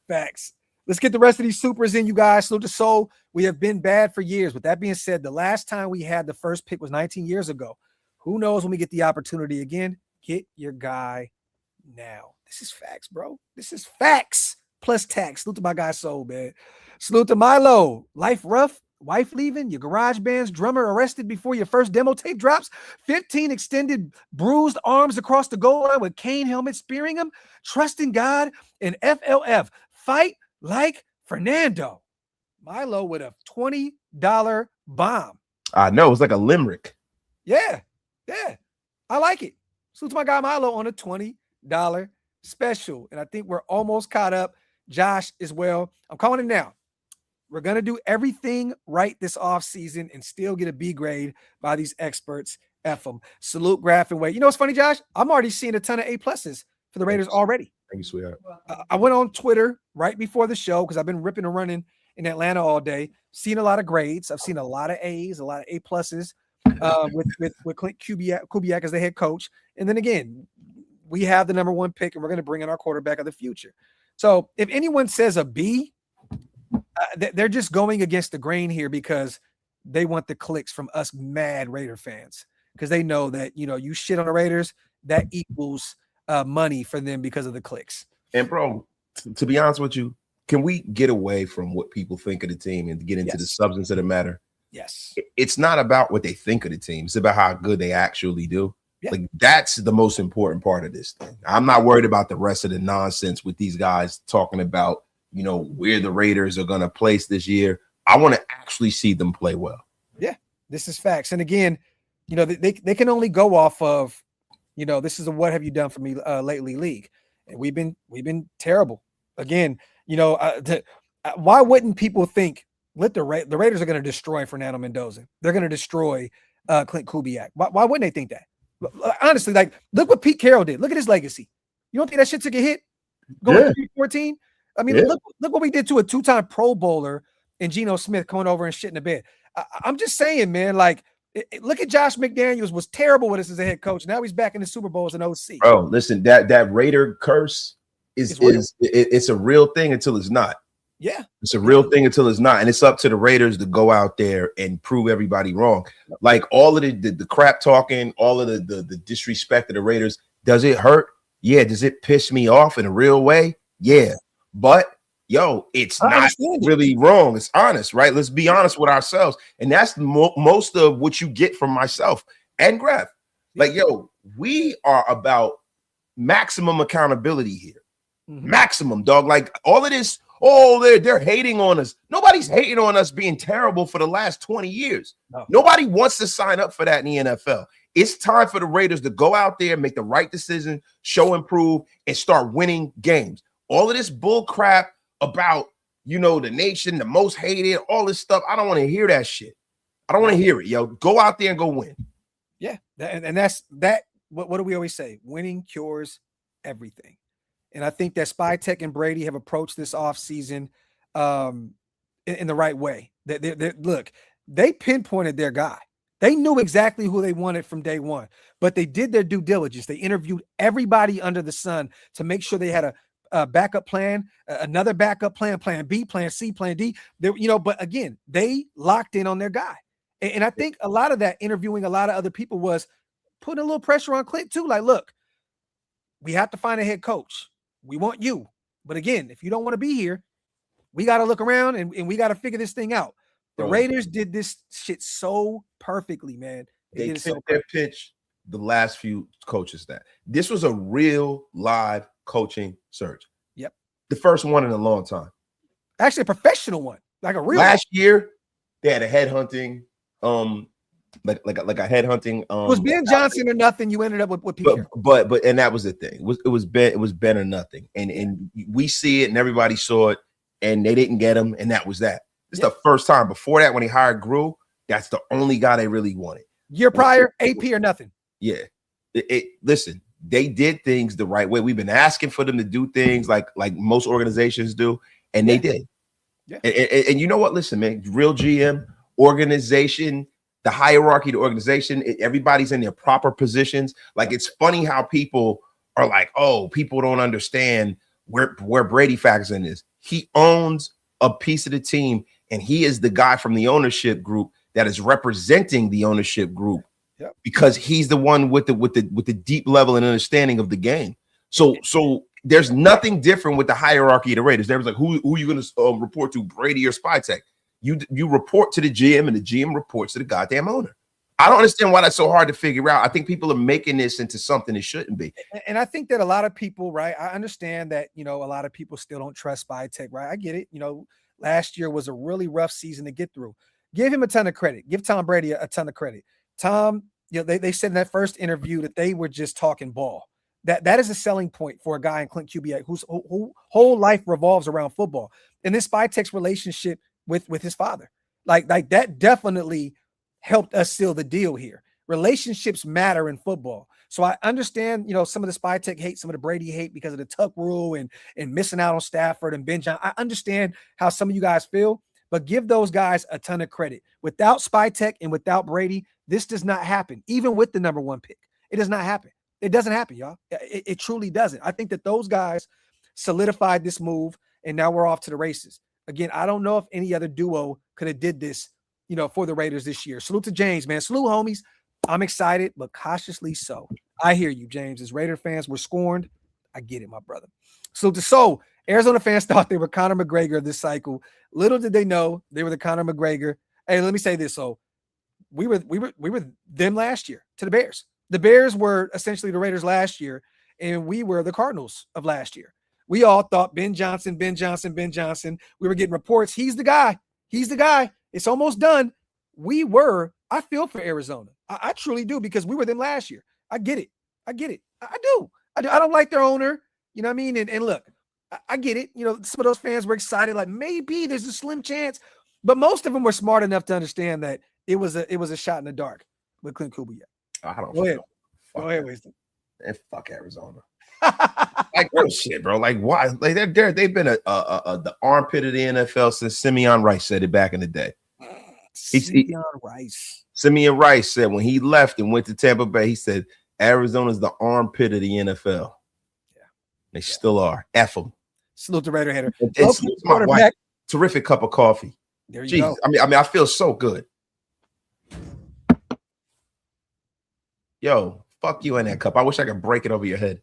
Facts. Let's get the rest of these supers in, you guys. Salute to Soul. We have been bad for years. With that being said, the last time we had the first pick was 19 years ago. Who knows when we get the opportunity again? Get your guy now. This is facts, bro. This is facts plus tax. Salute to my guy Soul, man. Salute to Milo. Life rough. Wife leaving. Your garage band's drummer arrested before your first demo tape drops. 15 extended bruised arms across the goal line with Kane helmet spearing him. Trust in God and FLF. Fight like Fernando. Milo with a $20 bomb. I know. It's like a limerick. Yeah. I like it. Salute to my guy Milo on a $20 special. And I think we're almost caught up. Josh as well. I'm calling it now. We're going to do everything right this offseason and still get a B grade by these experts. F them. Salute, Graph, and Wade. What's funny, Josh? I'm already seeing a ton of A pluses for the Raiders already. Thank you, sweetheart. I went on Twitter right before the show because I've been ripping and running in Atlanta all day. Seen a lot of grades. I've seen a lot of A's, a lot of A pluses with Clint Kubiak as the head coach. And then again, we have the number one pick and we're going to bring in our quarterback of the future. So if anyone says a B, they're just going against the grain here because they want the clicks from us mad Raider fans because they know that, you shit on the Raiders, that equals money for them because of the clicks. And bro, to be honest with you, can we get away from what people think of the team and get into the substance of the matter? Yes. It's not about what they think of the team. It's about how good they actually do. Yeah. Like that's the most important part of this thing. I'm not worried about the rest of the nonsense with these guys talking about, where the Raiders are going to place this year. I want to actually see them play well. Yeah, this is facts. And again, you know, they can only go off of, you know, this is a what have you done for me lately league. And we've been terrible. Again, you know, why wouldn't people think the Raiders are going to destroy Fernando Mendoza? They're going to destroy Clint Kubiak. Why wouldn't they think that? Honestly, like, look what Pete Carroll did. Look at his legacy. You don't think that shit took a hit? Going 3-14? I mean, look what we did to a 2-time Pro Bowler and Geno Smith coming over and shit in the bed. I'm just saying, man, like, look at Josh McDaniels, was terrible with us as a head coach. Now he's back in the Super Bowl as an OC. Bro, listen, that Raider curse it's a real thing until it's not. Yeah. It's a real thing until it's not. And it's up to the Raiders to go out there and prove everybody wrong. Like, all of the crap talking, all of the disrespect of the Raiders, does it hurt? Yeah. Does it piss me off in a real way? Yeah. But yo, it's not really wrong. It's honest, right? Let's be honest with ourselves. And that's most of what you get from myself and Graf. Like, yo, we are about maximum accountability here. Maximum, dog. Like, all of this, they're hating on us. Nobody's hating on us being terrible for the last 20 years. No. Nobody wants to sign up for that in the NFL. It's time for the Raiders to go out there, make the right decision, show improve, and start winning games. All of this bull crap about, you know, the nation, the most hated, all this stuff, I don't want to hear that shit. I don't want to hear it, yo. Go out there and go win. Yeah, and that's that. What do we always say? Winning cures everything. And I think that Spytek and Brady have approached this offseason in the right way. Look, they pinpointed their guy. They knew exactly who they wanted from day one, but they did their due diligence. They interviewed everybody under the sun to make sure they had a backup plan, another backup plan, plan B, plan C, plan D. But again, they locked in on their guy. And I think a lot of that interviewing a lot of other people was putting a little pressure on Clint too. Like, look, we have to find a head coach. We want you. But again, if you don't want to be here, we got to look around and we got to figure this thing out. The Raiders did this shit so perfectly, man. They killed their pitch the last few coaches that. This was a real live coaching search. Yep. The first one in a long time. Actually, a professional one. Like a real last year, they had a headhunting, like a headhunting. It was Ben Johnson or nothing. You ended up with Peter. But and that was the thing. It was Ben or nothing. And we see it and everybody saw it and they didn't get him, and that was that. It's the first time. Before that, when he hired Grew, that's the only guy they really wanted. Year prior, AP or nothing. Yeah. Listen, they did things the right way. We've been asking for them to do things like most organizations do, and they did. Yeah. And you know what? Listen, man, real GM, organization, the hierarchy, the organization, everybody's in their proper positions. Like, it's funny how people are like, oh, people don't understand where Brady factors in this. He owns a piece of the team, and he is the guy from the ownership group that is representing the ownership group because he's the one with the deep level and understanding of the game. So there's nothing different with the hierarchy of the Raiders. There was like, who are you going to report to, Brady or Spytek? You report to the GM, and the GM reports to the goddamn owner. I don't understand why that's so hard to figure out. I think people are making this into something it shouldn't be. And I think that a lot of people, right? I understand that, a lot of people still don't trust Spytek, right? I get it. Last year was a really rough season to get through. Give him a ton of credit. Give Tom Brady a ton of credit. Tom, they said in that first interview that they were just talking ball. That is a selling point for a guy in Clint Kubiak whose whole life revolves around football. And this Spytek's relationship with his father, like that definitely helped us seal the deal here. Relationships matter in football. So I understand, some of the Spytek hate, some of the Brady hate because of the Tuck rule and missing out on Stafford and Ben Johnson. I understand how some of you guys feel, but give those guys a ton of credit. Without Spytek and without Brady, this does not happen. Even with the number one pick, it does not happen. It doesn't happen, y'all. It truly doesn't. I think that those guys solidified this move, and now we're off to the races. Again, I don't know if any other duo could have did this, for the Raiders this year. Salute to James, man. Salute, homies. I'm excited, but cautiously so. I hear you, James. As Raider fans were scorned, I get it, my brother. Salute to So. Arizona fans thought they were Conor McGregor this cycle. Little did they know they were the Conor McGregor. Hey, let me say this. So we were them last year to the Bears. The Bears were essentially the Raiders last year, and we were the Cardinals of last year. We all thought Ben Johnson. We were getting reports. He's the guy. He's the guy. It's almost done. I feel for Arizona. I truly do, because we were them last year. I get it. I do. I don't like their owner. You know what I mean? And look, I get it. You know, some of those fans were excited, like maybe there's a slim chance, but most of them were smart enough to understand that it was a shot in the dark with Clint Kubiak. I don't Go ahead. Fuck Go ahead, Winston. And fuck Arizona. Like real shit, bro. Like why? Like they've been the armpit of the NFL since Simeon Rice said it back in the day. Simeon Rice. Simeon Rice said when he left and went to Tampa Bay, he said Arizona's the armpit of the NFL. Yeah, they still are. F them. Salute the Raider hater. It's my wife. Terrific cup of coffee. There you go. I mean, I feel so good. Yo, fuck you in that cup. I wish I could break it over your head.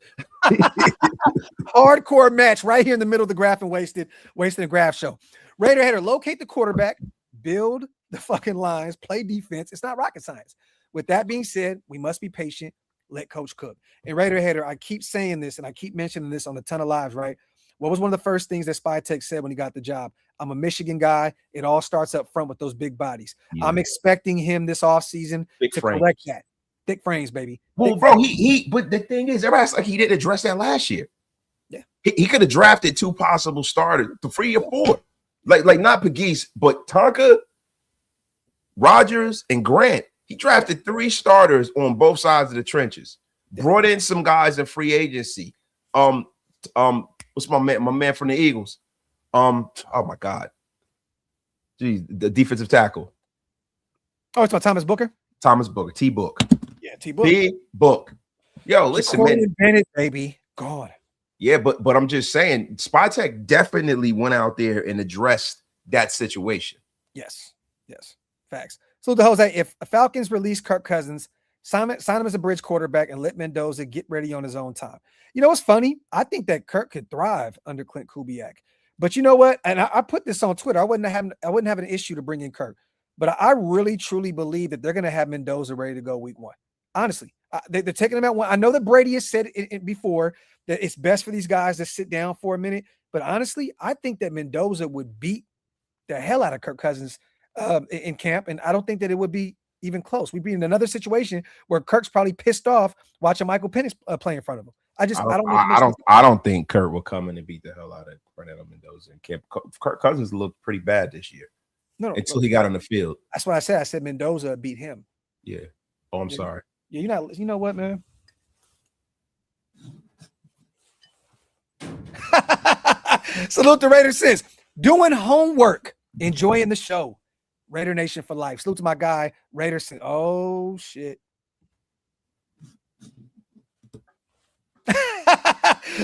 Hardcore match right here in the middle of the Graph and Wasted and Graph show. Raider hater, locate the quarterback, build the fucking lines, play defense. It's not rocket science. With that being said, we must be patient. Let coach cook. And Raider hater, I keep saying this and I keep mentioning this on a ton of lives, right? What was one of the first things that Spytek said when he got the job? I'm a Michigan guy. It all starts up front with those big bodies. Yeah. I'm expecting him this offseason to correct that. Thick frames, baby. Well, bro, but the thing is, everybody's like he didn't address that last year. Yeah. He could have drafted 2 possible starters, 3 or 4. Like not Pegues, but Tonka, Rodgers, and Grant. He drafted 3 starters on both sides of the trenches. Yeah. Brought in some guys in free agency. What's my man from the Eagles? Oh my God. Geez, the defensive tackle. Oh, it's about Thomas Booker? Thomas Booker. T-Book. Yeah, T-Book. T-Book. Yo, listen, man. Bennett, baby. God. Yeah, but I'm just saying, Spytek definitely went out there and addressed that situation. Yes. Facts. So the Jose, if Falcons release Kirk Cousins, sign him as a bridge quarterback and let Mendoza get ready on his own time. You know what's funny? I think that Kirk could thrive under Clint Kubiak. But you know what? And I put this on Twitter. I wouldn't have an issue to bring in Kirk. But I really, truly believe that they're going to have Mendoza ready to go week 1. Honestly, they're taking him out one. I know that Brady has said it before that it's best for these guys to sit down for a minute. But honestly, I think that Mendoza would beat the hell out of Kirk Cousins in camp. And I don't think that it would be even close. We'd be in another situation where Kirk's probably pissed off watching Michael Penix play in front of him. I don't think Kirk will come in and beat the hell out of Fernando Mendoza in camp. Kirk Cousins looked pretty bad this year. No, until he got on the field. That's what I said. I said Mendoza beat him. Yeah. Oh, I'm sorry. Yeah, you're not. You know what, man? Salute to Raider Sense. Doing homework, enjoying the show. Raider Nation for life. Salute to my guy, Raider Sense. Oh shit.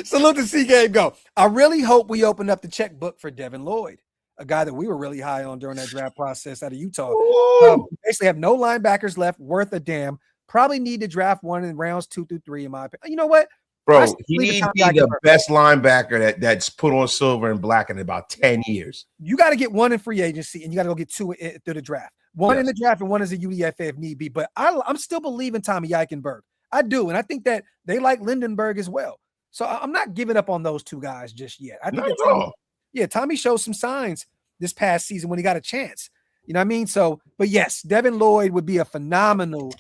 Salute to C-Game Go. I really hope we open up the checkbook for Devin Lloyd, a guy that we were really high on during that draft process out of Utah. Basically have no linebackers left worth a damn. Probably need to draft one in rounds 2 through 3, in my opinion. You know what? Bro, he needs to be the best linebacker that's put on silver and black in about 10 years. You got to get one in free agency, and you got to go get 2 through the draft. One in the draft and one as a UDFA if need be. But I'm still believing Tommy Eichenberg. I do, and I think that they like Lindenberg as well. So I'm not giving up on those 2 guys just yet. I think Tommy showed some signs this past season when he got a chance. You know what I mean? So, but yes, Devin Lloyd would be a phenomenal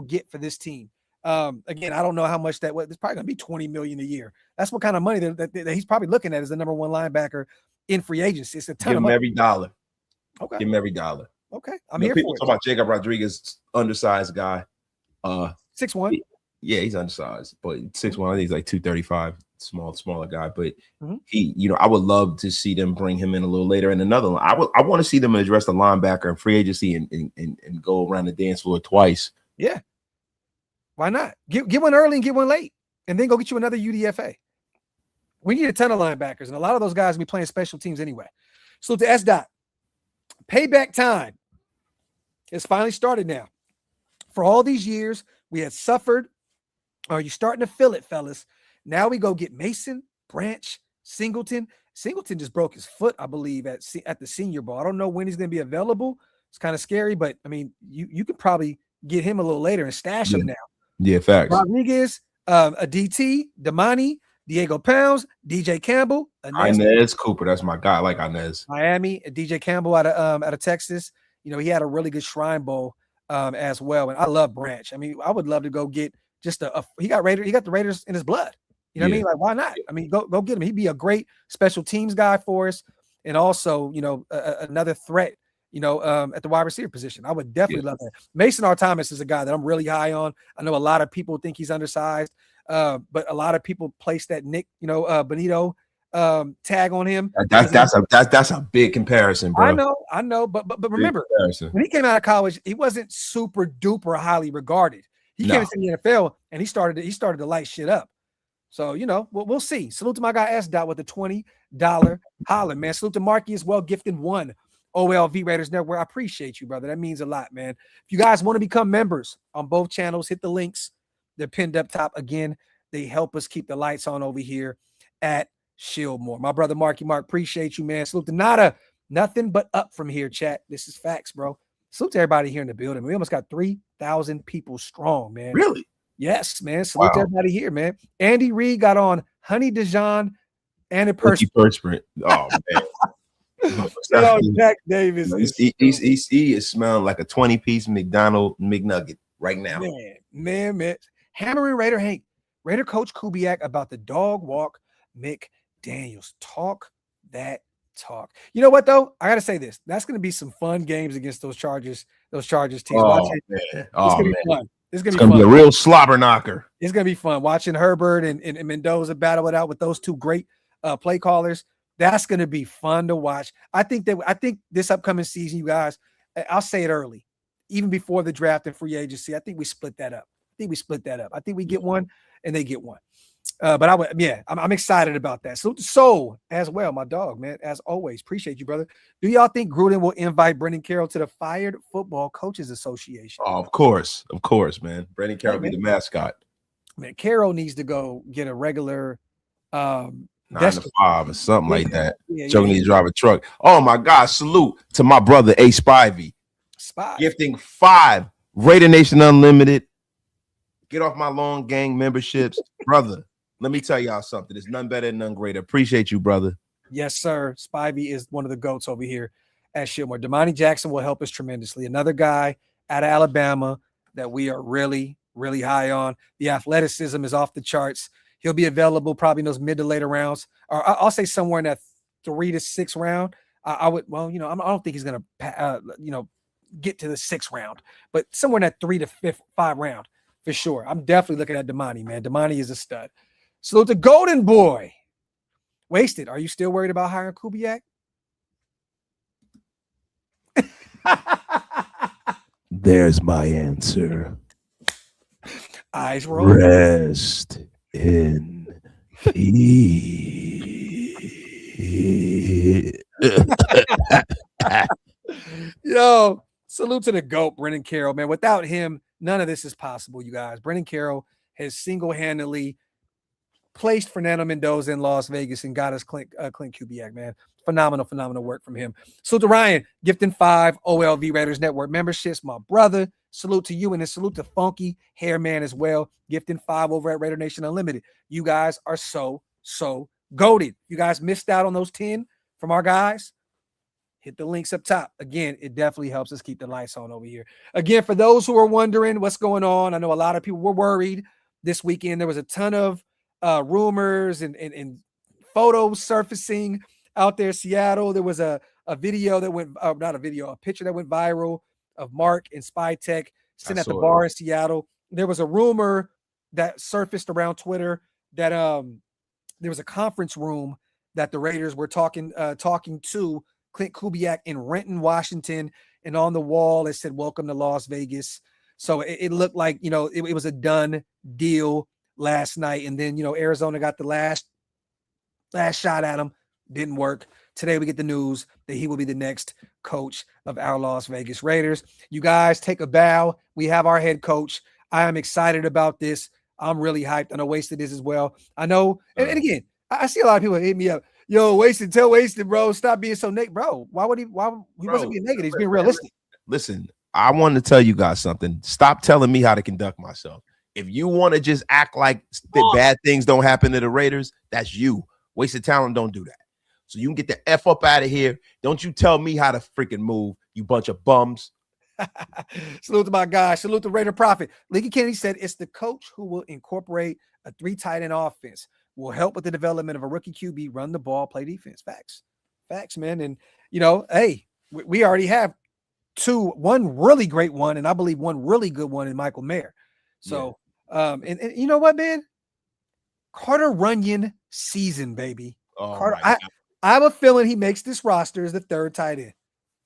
get for this team. Again, I don't know how much that was. It's probably going to be $20 million a year. That's what kind of money that he's probably looking at as the number 1 linebacker in free agency. It's a ton of money. Every dollar. Okay. Give him every dollar. Okay. I'm here people for it. Talk about Jacob Rodriguez, undersized guy. 6'1". Yeah, he's undersized, but 6'1". I think he's like 235, smaller guy. But he, I would love to see them bring him in a little later. And another one, I want to see them address the linebacker in free agency and go around the dance floor twice. Yeah. Why not? Get one early and get one late, and then go get you another UDFA. We need a ton of linebackers, and a lot of those guys will be playing special teams anyway. So to S-Dot, payback time has finally started now. For all these years, we had suffered. Are you starting to feel it, fellas? Now we go get Mason, Branch, Singleton. Singleton just broke his foot, I believe, at the Senior Bowl. I don't know when he's going to be available. It's kind of scary, but, I mean, you could probably get him a little later and stash him now. Yeah, facts. Rodriguez, a DT, Damani, Diego Pounds, DJ Campbell, Inez Cooper. That's my guy. I like Inez. Miami, and DJ Campbell out of Texas. You know, he had a really good Shrine Bowl as well. And I love Branch. I mean, I would love to go get just he got the Raiders in his blood. You know what I mean? Like, why not? I mean, go get him. He'd be a great special teams guy for us. And also, you know, another threat, you know, at the wide receiver position. I would definitely love that. Mason R. Thomas is a guy that I'm really high on. I know a lot of people think he's undersized, but a lot of people place that Nick, you know, Benito tag on him. That's a big comparison, bro. I know, but remember, when he came out of college, he wasn't super duper highly regarded. He came into the NFL and he started to light shit up. So, you know, we'll see. Salute to my guy S. Dot with the $20 holler, man. Salute to Marky as well, gifting one OLV Raiders Network. I appreciate you, brother. That means a lot, man. If you guys want to become members on both channels, hit the links. They're pinned up top. Again, they help us keep the lights on over here at Shieldmore. My brother Marky Mark, appreciate you, man. Salute to Nada. Nothing but up from here, chat. This is facts, bro. Salute to everybody here in the building. We almost got 3,000 people strong, man. Really? Yes, man. Salute to everybody here, man. Andy Reid got on Honey Dijon and a person. Oh, man. Jack Davis. He is smelling like a 20-piece McDonald McNugget right now. Man. Hammering Raider Hank. Raider coach Kubiak about the dog walk McDaniels. Talk that talk. You know what, though? I got to say this. That's going to be some fun games against those Chargers teams. Oh, man. It's going to be fun. It's going to be a real slobber knocker. It's going to be fun watching Herbert and Mendoza battle it out with those two great play callers. That's going to be fun to watch. I think this upcoming season, you guys, I'll say it early, even before the draft and free agency. I think we split that up. I think we get one and they get one. But I'm excited about that. Salute to Soul as well, my dog, man. As always, appreciate you, brother. Do y'all think Gruden will invite Brendan Carroll to the Fired Football Coaches Association? Oh, of course, man. Brendan Carroll be the mascot. Man, Carroll needs to go get a regular 9 to 5 or something like that. Joe needs to drive a truck. Oh my God! Salute to my brother A Spivey. Gifting 5 Raider Nation Unlimited. Get off my long gang memberships, brother. Let me tell y'all something. There's none better and none greater. Appreciate you, brother. Yes, sir. Spivey is one of the GOATs over here at Shieldmore. Damani Jackson will help us tremendously. Another guy out of Alabama that we are really, really high on. The athleticism is off the charts. He'll be available probably in those mid to later rounds, or I'll say somewhere in that 3 to 6 round. I don't think he's going to, get to the 6th round, but somewhere in that 3 to 5 round for sure. I'm definitely looking at Damani, man. Damani is a stud. Salute to Golden Boy. Wasted. Are you still worried about hiring Kubiak? There's my answer. Eyes roll. Rest in peace. Yo, salute to the GOAT, Brendan Carroll, man. Without him, none of this is possible, you guys. Brendan Carroll has single-handedly placed Fernando Mendoza in Las Vegas and got us Clint Kubiak, man. Phenomenal work from him. Salute to Ryan, gifting 5 OLV Raiders Network memberships, my brother. Salute to you, and then salute to Funky Hair Man as well, gifting 5 over at Raider Nation Unlimited. You guys are so goated. You guys missed out on those 10 from our guys. Hit the links up top. Again, it definitely helps us keep the lights on over here. Again, for those who are wondering what's going on, I know a lot of people were worried this weekend. There was a ton of rumors and photos surfacing out there in Seattle. There was a video that went, a picture that went viral of Mark and Spy Tech sitting at the bar in Seattle. There was a rumor that surfaced around Twitter that there was a conference room that the Raiders were talking to Clint Kubiak in Renton, Washington, and on the wall it said, "Welcome to Las Vegas." So it looked like, it was a done deal last night. And then, Arizona got the last shot at him. Didn't work. Today we get the news that he will be the next coach of our Las Vegas Raiders. You guys take a bow. We have our head coach. I am excited about this. I'm really hyped. I know Wasted is as well. I know. And again, I see a lot of people hit me up. Yo, Wasted, tell Wasted, bro, stop being so negative. Bro, why he wasn't being negative? He's being realistic. Listen, I want to tell you guys something. Stop telling me how to conduct myself. If you want to just act like bad things don't happen to the Raiders, that's you. Wasted talent don't do that. So you can get the F up out of here. Don't you tell me how to freaking move, you bunch of bums. Salute to my guy. Salute to Raider Prophet. Lincoln Kennedy said it's the coach who will incorporate a 3 tight end offense, will help with the development of a rookie QB, run the ball, play defense. Facts, man. And, hey, we already have one really great one, and I believe one really good one in Michael Mayer. So, and you know what, man? Carter Runyon season, baby. Oh, Carter, I have a feeling he makes this roster as the 3rd tight end.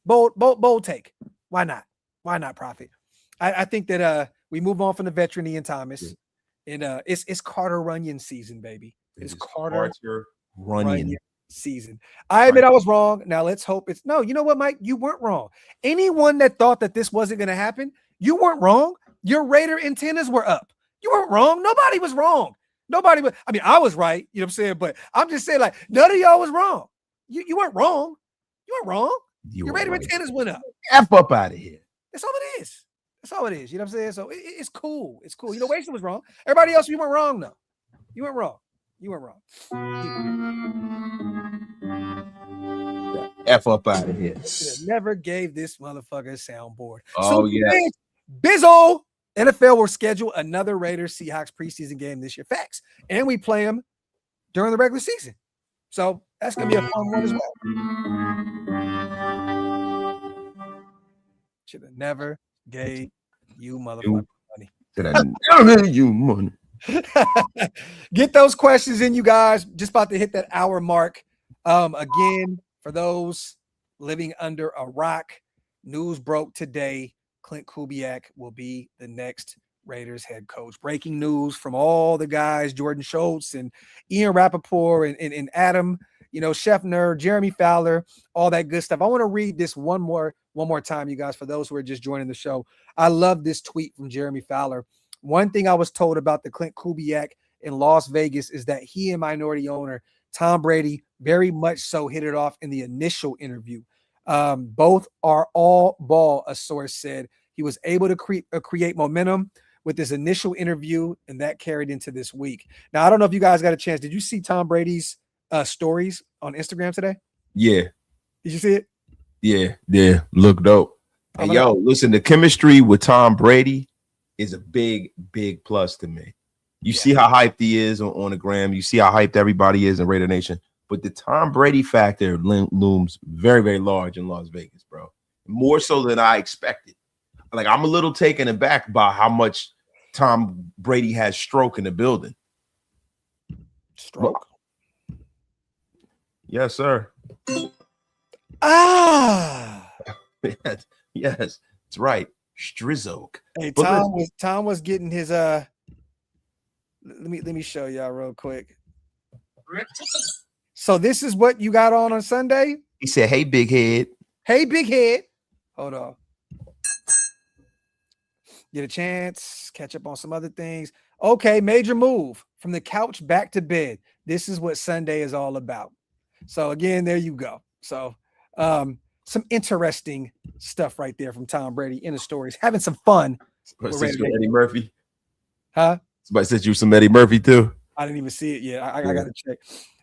Bold take. Why not? Why not, Prophet? I think that we move on from the veteran Ian Thomas, and it's Carter Runyon season, baby. It's Carter Runyon season. I admit I was wrong. Now let's hope it's no. You know what, Mike? You weren't wrong. Anyone that thought that this wasn't going to happen, you weren't wrong. Your Raider antennas were up. You weren't wrong. Nobody was wrong. Nobody was. I mean, I was right. You know what I'm saying? But I'm just saying, like, none of y'all was wrong. You weren't wrong. You weren't wrong. Your Raider antennas went up. F up out of here. That's all it is. That's all it is. You know what I'm saying? So it's cool. It's cool. Wasted was wrong. Everybody else, you weren't wrong, though. You weren't wrong. You weren't wrong. F up out of here. Never gave this motherfucker a soundboard. Oh, yeah. Bizzle. NFL will schedule another Raiders Seahawks preseason game this year. Facts. And we play them during the regular season. So that's going to be a fun one as well. Should have never gave you motherfucker money. Should have never gave you money. Get those questions in, you guys. Just about to hit that hour mark. Again, for those living under a rock, news broke today. Clint Kubiak will be the next Raiders head coach. Breaking news from all the guys, Jordan Schultz and Ian Rappaport and Adam, Scheffner, Jeremy Fowler, all that good stuff. I want to read this one more time, you guys, for those who are just joining the show. I love this tweet from Jeremy Fowler. One thing I was told about the Clint Kubiak in Las Vegas is that he and minority owner Tom Brady very much so hit it off in the initial interview. Both are all ball, a source said. He was able to create momentum with his initial interview, and that carried into this week. Now, I don't know if you guys got a chance. Did you see Tom Brady's stories on Instagram today? Yeah. Did you see it? Yeah. Look dope. And listen, the chemistry with Tom Brady is a big, big plus to me. You see how hyped he is on the gram. You see how hyped everybody is in Raider Nation. But the Tom Brady factor looms very, very large in Las Vegas, bro. More so than I expected. Like, I'm a little taken aback by how much Tom Brady has stroke in the building. Stroke? Yes, sir. Yes, it's right. Strizzoke. Hey, Tom was getting his let me show y'all real quick. So this is what you got on Sunday? He said, "Hey, big head." Hey, big head. Hold on. Get a chance, catch up on some other things. Okay, major move from the couch back to bed. This is what Sunday is all about. So again, there you go. So some interesting stuff right there from Tom Brady in the stories. Having some fun. Eddie Murphy. Huh? Somebody said you some Eddie Murphy too. I didn't even see it yet. I got to check.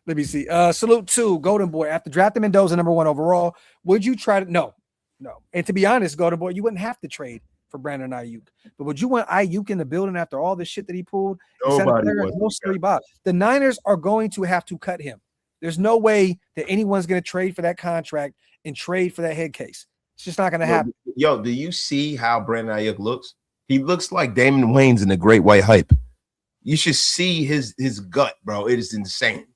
Let me see. Salute to Golden Boy. After drafting Mendoza #1 overall, would you try to? No. And to be honest, Golden Boy, you wouldn't have to trade for Brandon Ayuk. But would you want Ayuk in the building after all the shit that he pulled? Nobody The Niners are going to have to cut him. There's no way that anyone's going to trade for that contract and trade for that head case. It's just not going to happen. Yo, do you see how Brandon Ayuk looks? He looks like Damon Wayans in The Great White Hype. You should see his gut, bro. It is insane.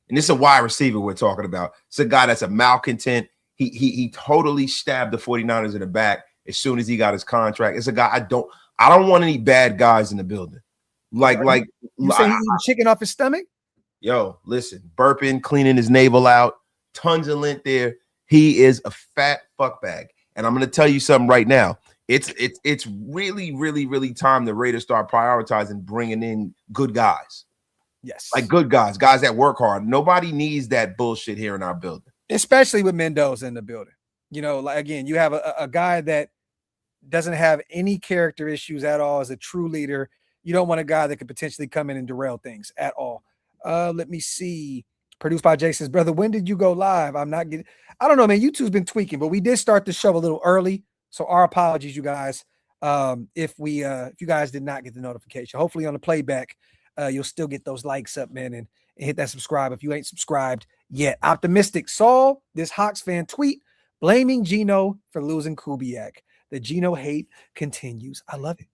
And this is a wide receiver we're talking about. It's a guy that's a malcontent. He totally stabbed the 49ers in the back as soon as he got his contract. It's a guy I don't want any bad guys in the building. Like you say he's eating chicken off his stomach? Yo, listen, burping, cleaning his navel out, tons of lint there. He is a fat fuck bag. And I'm gonna tell you something right now. It's really, really, really time the Raiders start prioritizing bringing in good guys. Yes, like good guys that work hard. Nobody needs that bullshit here in our building, especially with Mendoza in the building. Like again, you have a guy that doesn't have any character issues at all, is a true leader. You don't want a guy that could potentially come in and derail things at all. Let me see. Produced by Jason's brother. When did you go live? I don't know, man. YouTube's been tweaking, but we did start the show a little early. So our apologies, you guys. If you guys did not get the notification, hopefully on the playback, you'll still get those likes up, man, and hit that subscribe if you ain't subscribed yet. Optimistic Saul, this Hawks fan tweet blaming Geno for losing Kubiak. The Geno hate continues. I love it.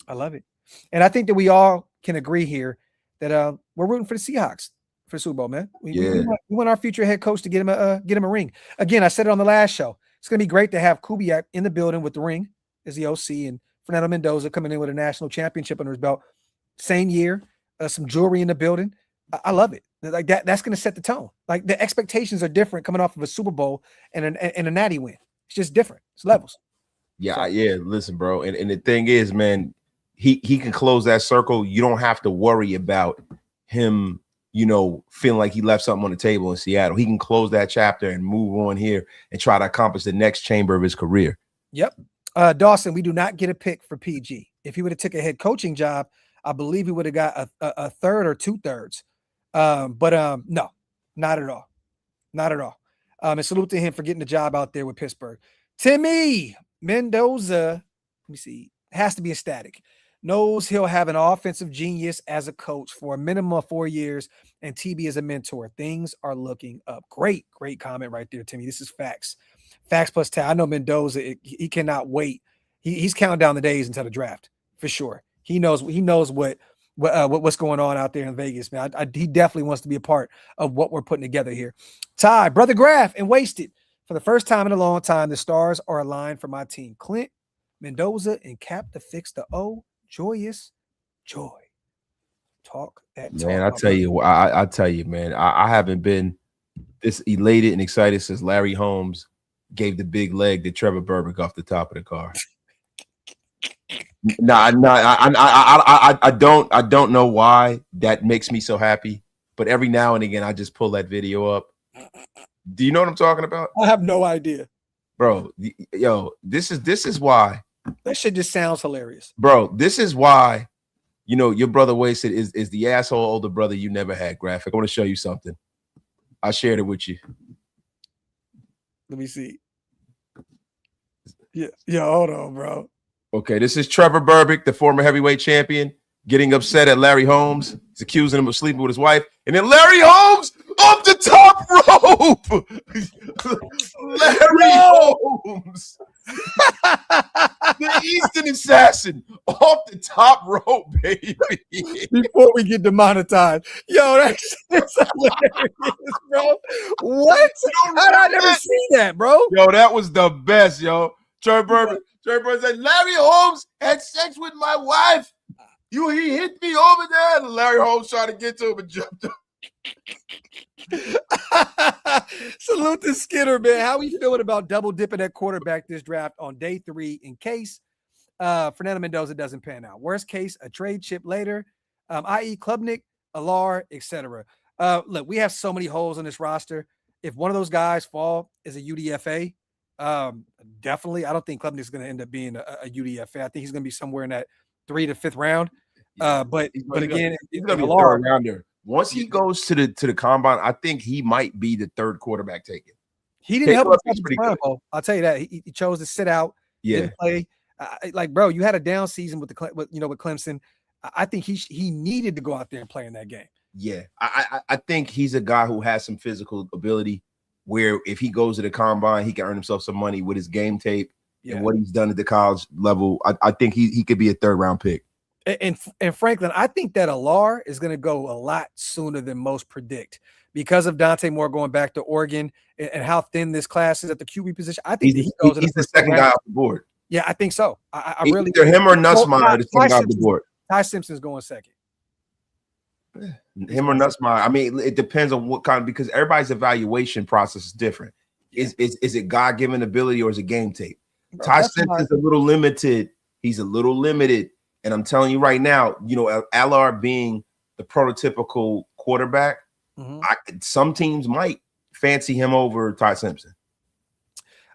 I love it. And I think that we all can agree here that we're rooting for the Seahawks for Super Bowl, man. We want our future head coach to get him a ring. Again, I said it on the last show. It's going to be great to have Kubiak in the building with the ring as the OC and Fernando Mendoza coming in with a national championship under his belt. Same year, some jewelry in the building. I love it. Like that's going to set the tone. Like the expectations are different coming off of a Super Bowl and a natty win. It's just different. It's levels. Yeah, yeah. Listen, bro. And the thing is, man, he can close that circle. You don't have to worry about him, feeling like he left something on the table in Seattle. He can close that chapter and move on here and try to accomplish the next chamber of his career. Yep. Dawson, we do not get a pick for PG. If he would have took a head coaching job, I believe he would have got a third or 2/3. No, not at all. Not at all. And salute to him for getting the job out there with Pittsburgh. Timmy Mendoza, let me see, has to be ecstatic. Knows he'll have an offensive genius as a coach for a minimum of 4 years, and TB is a mentor. Things are looking up. Great comment right there, Timmy. This is facts. Facts plus 10. I know Mendoza, he cannot wait. He's counting down the days until the draft for sure. He knows what's going on out there in Vegas, man. He definitely wants to be a part of what we're putting together here. Ty, Brother Graf, and Wasted. For the first time in a long time, the stars are aligned for my team. Clint, Mendoza, and Cap to fix the O. Joyous joy. Talk that talk. Man, I tell you, man, I haven't been this elated and excited since Larry Holmes gave the big leg to Trevor Burbick off the top of the car. I don't know why that makes me so happy, but every now and again I just pull that video up. Do you know what I'm talking about? I have no idea, bro. This is why that shit just sounds hilarious, bro. This is why, your brother Wasted is the asshole older brother you never had. Graphic. I want to show you something. I shared it with you. Let me see. Yeah, hold on, bro. Okay, this is Trevor Burbick, the former heavyweight champion, getting upset at Larry Holmes. He's accusing him of sleeping with his wife. And then Larry Holmes off the top rope. Larry Holmes. The Eastern Assassin off the top rope, baby. Before we get demonetized. Yo, that's hilarious, bro. What? How did I never see that, bro? Yo, that was the best, yo. Trevor Burbick said, Larry Holmes had sex with my wife. He hit me over there. And Larry Holmes tried to get to him and jumped up. Salute to Skinner, man. How we feeling about double dipping at quarterback this draft on day 3 in case Fernando Mendoza doesn't pan out? Worst case, a trade chip later, i.e. Klubnik, Alar, etc. Look, we have so many holes in this roster. If one of those guys fall as a UDFA, definitely. I don't think Klubnik's going to end up being a UDFA. I think he's going to be somewhere in that 3 to 5th round. But again, he's going to be a third rounder. Once he goes to the combine, I think he might be the third quarterback taken. He didn't help us pretty good. I'll tell you that. He chose to sit out. Yeah. Didn't play. Bro, you had a down season with Clemson. I think he needed to go out there and play in that game. Yeah. I think he's a guy who has some physical ability where if he goes to the combine, he can earn himself some money with his game tape and what he's done at the college level. I think he could be a 3rd round pick. And Franklin, I think that Alar is going to go a lot sooner than most predict because of Dante Moore going back to Oregon and how thin this class is at the QB position. I think he's the second guy off the board. Yeah, I think so. I really either him or Nussmeier, the second guy off the board. Ty Simpson's going second. Him or Nussmeier. I mean, it depends on what kind, because everybody's evaluation process is different. Is it God-given ability or is it game tape? Bro, Ty Simpson's a little limited. He's a little limited. And I'm telling you right now, Alar being the prototypical quarterback, some teams might fancy him over Ty Simpson.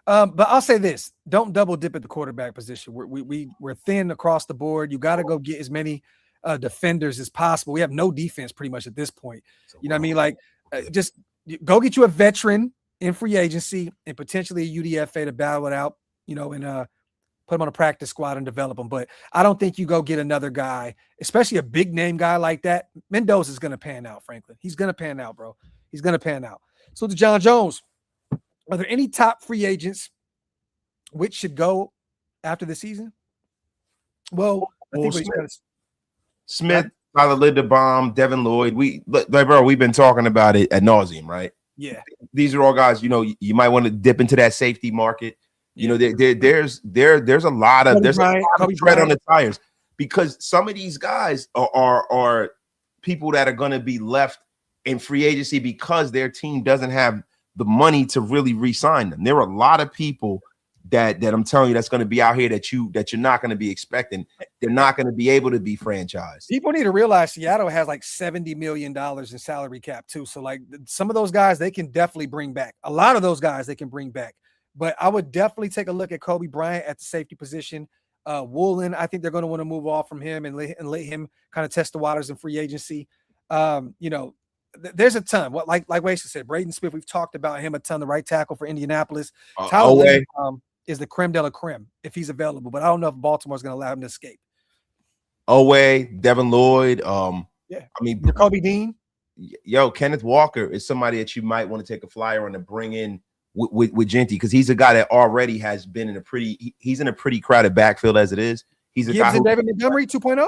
But I'll say this: don't double dip at the quarterback position. We're thin across the board. You got to go get as many defenders as possible. We have no defense pretty much at this point. You know what I mean? Like, just go get you a veteran in free agency and potentially a UDFA to battle it out, you know, and put him on a practice squad and develop him. But I don't think you go get another guy, especially a big name guy like that. Mendoza is going to pan out, Franklin. He's going to pan out, bro. He's going to pan out. So to John Jones, are there any top free agents which should go after the season? Well, I think Smith, Tyler Linderbaum, Devin Lloyd. We've been talking about it ad nauseum, right? Yeah. These are all guys, you know, you might want to dip into that safety market. You know, there's a lot of tread on the tires, because some of these guys are people that are going to be left in free agency because their team doesn't have the money to really re-sign them. There are a lot of people that I'm telling you that's going to be out here that you're not going to be expecting. They're not going to be able to be franchised. People need to realize Seattle has like $70 million in salary cap too. So like some of those guys they can definitely bring back. A lot of those guys they can bring back. But I would definitely take a look at Kobe Bryant at the safety position. Woolen, I think they're going to want to move off from him and let him kind of test the waters in free agency. You know, there's a ton. What like Wason said, Braden Smith, we've talked about him a ton, the right tackle for Indianapolis. Tyler is the creme de la creme if he's available, but I don't know if Baltimore's going to allow him to escape. Owe, Devin Lloyd. I mean, Kobe Dean. Yo, Kenneth Walker is somebody that you might want to take a flyer on to bring in with Genty, because he's a guy that already has been in he's in a pretty crowded backfield as it is. He's a guy who David Montgomery 2.0.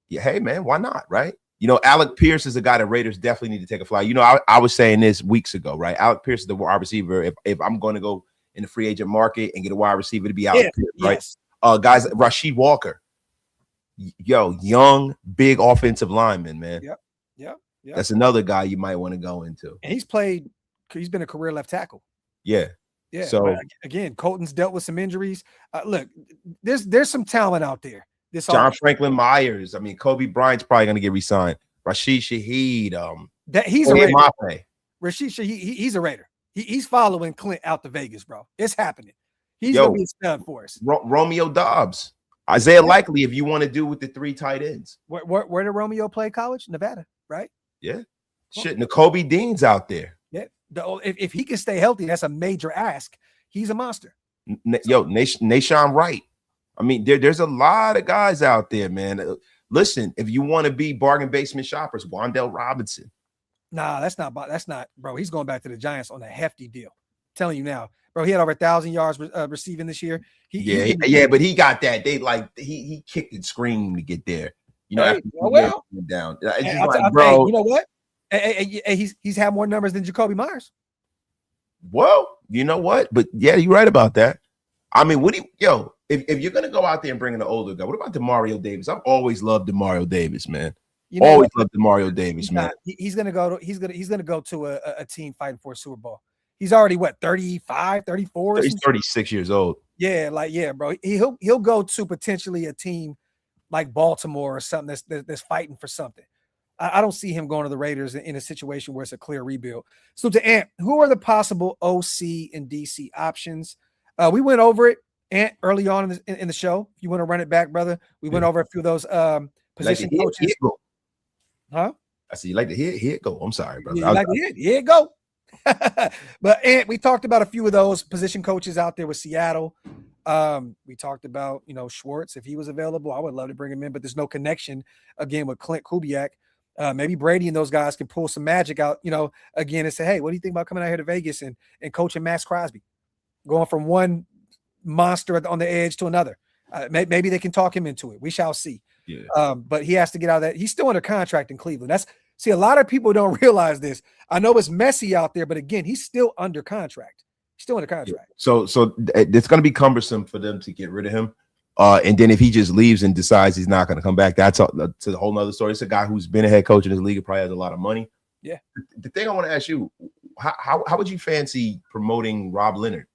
Yeah, hey man, why not? Right? You know, Alec Pierce is a guy that Raiders definitely need to take a flyer. You know, I was saying this weeks ago, right? Alec Pierce is the wide receiver. If I'm going to go in the free agent market and get a wide receiver, to be Alec Pierce, right? Yes. Guys, Rasheed Walker, yo, young, big offensive lineman, man. Yep. That's another guy you might want to go into. And he's been a career left tackle. Yeah. So again, Colton's dealt with some injuries. Look, there's some talent out there. John Franklin Myers. I mean, Kobe Bryant's probably going to get re-signed. Rashid Shaheed. He's a Raider. Rashid Shaheed. He's a Raider. He's following Clint out to Vegas, bro. It's happening. He's going to be a stud for us. Romeo Dobbs. Isaiah Likely, if you want to do with the 3 tight ends. Where did Romeo play college? Nevada, right? Yeah. Shit, Nakobe Dean's out there. Yeah. If he can stay healthy, that's a major ask. He's a monster. Nashawn Wright. I mean, there's a lot of guys out there, man. Listen, if you want to be bargain basement shoppers, Wan'Dale Robinson. Nah, that's not, bro. He's going back to the Giants on a hefty deal. I'm telling you now, bro. He had over 1,000 yards receiving this year. But he got that. He kicked and screamed to get there. You know, down. Bro, you know what? He's had more numbers than Jacoby Myers. Well, you know what? But yeah, you're right about that. I mean, if you're gonna go out there and bring in an older guy, what about DeMario Davis? I've always loved DeMario Davis, man. Always loved DeMario Davis, man. He's gonna go to a team fighting for a Super Bowl. He's already 35, 34. He's 36 years old. Yeah, bro. He'll go to potentially a team like Baltimore or something that's fighting for something. I don't see him going to the Raiders in a situation where it's a clear rebuild. So to Ant, who are the possible OC and DC options? We went over it, Ant, early on in the show. If you want to run it back, brother, we went over a few of those position coaches. Huh? I see you like to hear it go. I'm sorry, brother. Yeah, here it go. But Ant, we talked about a few of those position coaches out there with Seattle. We talked about, Schwartz, if he was available, I would love to bring him in, but there's no connection again with Clint Kubiak. Maybe Brady and those guys can pull some magic out, again and say, hey, what do you think about coming out here to Vegas and coaching Max Crosby, going from one monster on the edge to another? Maybe they can talk him into it. We shall see. Yeah. But he has to get out of that. He's still under contract in Cleveland. A lot of people don't realize this. I know it's messy out there, but again, he's still under contract. He's still under contract. Yeah. So it's going to be cumbersome for them to get rid of him. And then if he just leaves and decides he's not going to come back, that's a whole nother story. It's a guy who's been a head coach in this league and probably has a lot of money. Yeah. The thing I want to ask you, how would you fancy promoting Rob Leonard?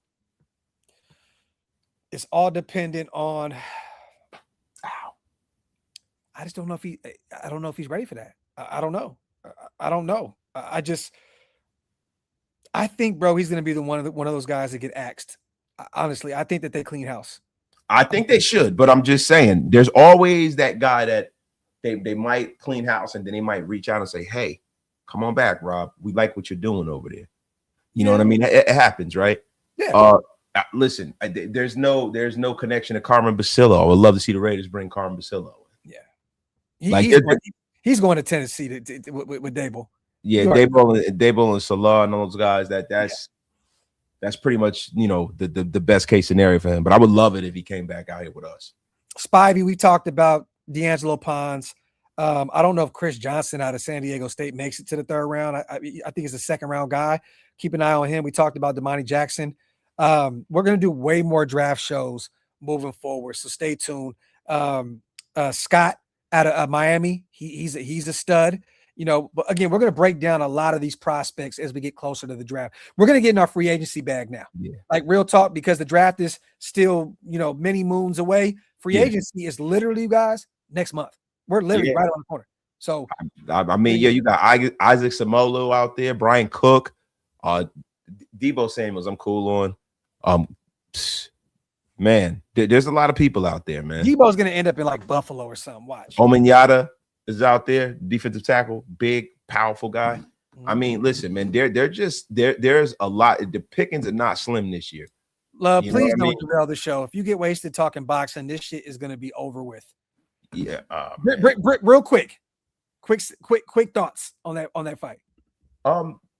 It's all dependent on. I just don't know if I don't know if he's ready for that. I don't know. I don't know. I think, bro, he's going to be one of those guys that get axed. Honestly, I think that they clean house. I think they should, but I'm just saying there's always that guy that they might clean house and then they might reach out and say, hey, come on back, Rob. We like what you're doing over there. You know what I mean? It happens, right? Yeah. Listen, there's no connection to Carmen Basillo. I would love to see the Raiders bring Carmen Basillo. Yeah. He's going to Tennessee with Dable. Yeah, Dable and Salah and those guys. That's pretty much, you know, the best case scenario for him. But I would love it if he came back out here with us. Spivey, we talked about D'Angelo Pons. I don't know if Chris Johnson out of San Diego State makes it to the third round. I think he's a second round guy. Keep an eye on him. We talked about Damani Jackson. We're going to do way more draft shows moving forward, so stay tuned. Scott out of Miami, he's a stud. You know, but again, we're going to break down a lot of these prospects as we get closer to the draft. We're going to get in our free agency bag now. Yeah. Like real talk, because the draft is still, you know, many moons away. Free agency is literally, guys, next month. We're literally right on the corner. So, I mean, you got Isaac Samolu out there, Brian Cook, Debo Samuels. I'm cool on. Man, there's a lot of people out there, man. Debo's going to end up in like Buffalo or something. Watch. Omenyata is out there, defensive tackle, big, powerful guy. I mean, listen, man, there's a lot. The pickings are not slim this year. Please don't derail the show. If you get wasted talking boxing, this shit is going to be over with. Yeah. Brick, real quick thoughts on that fight.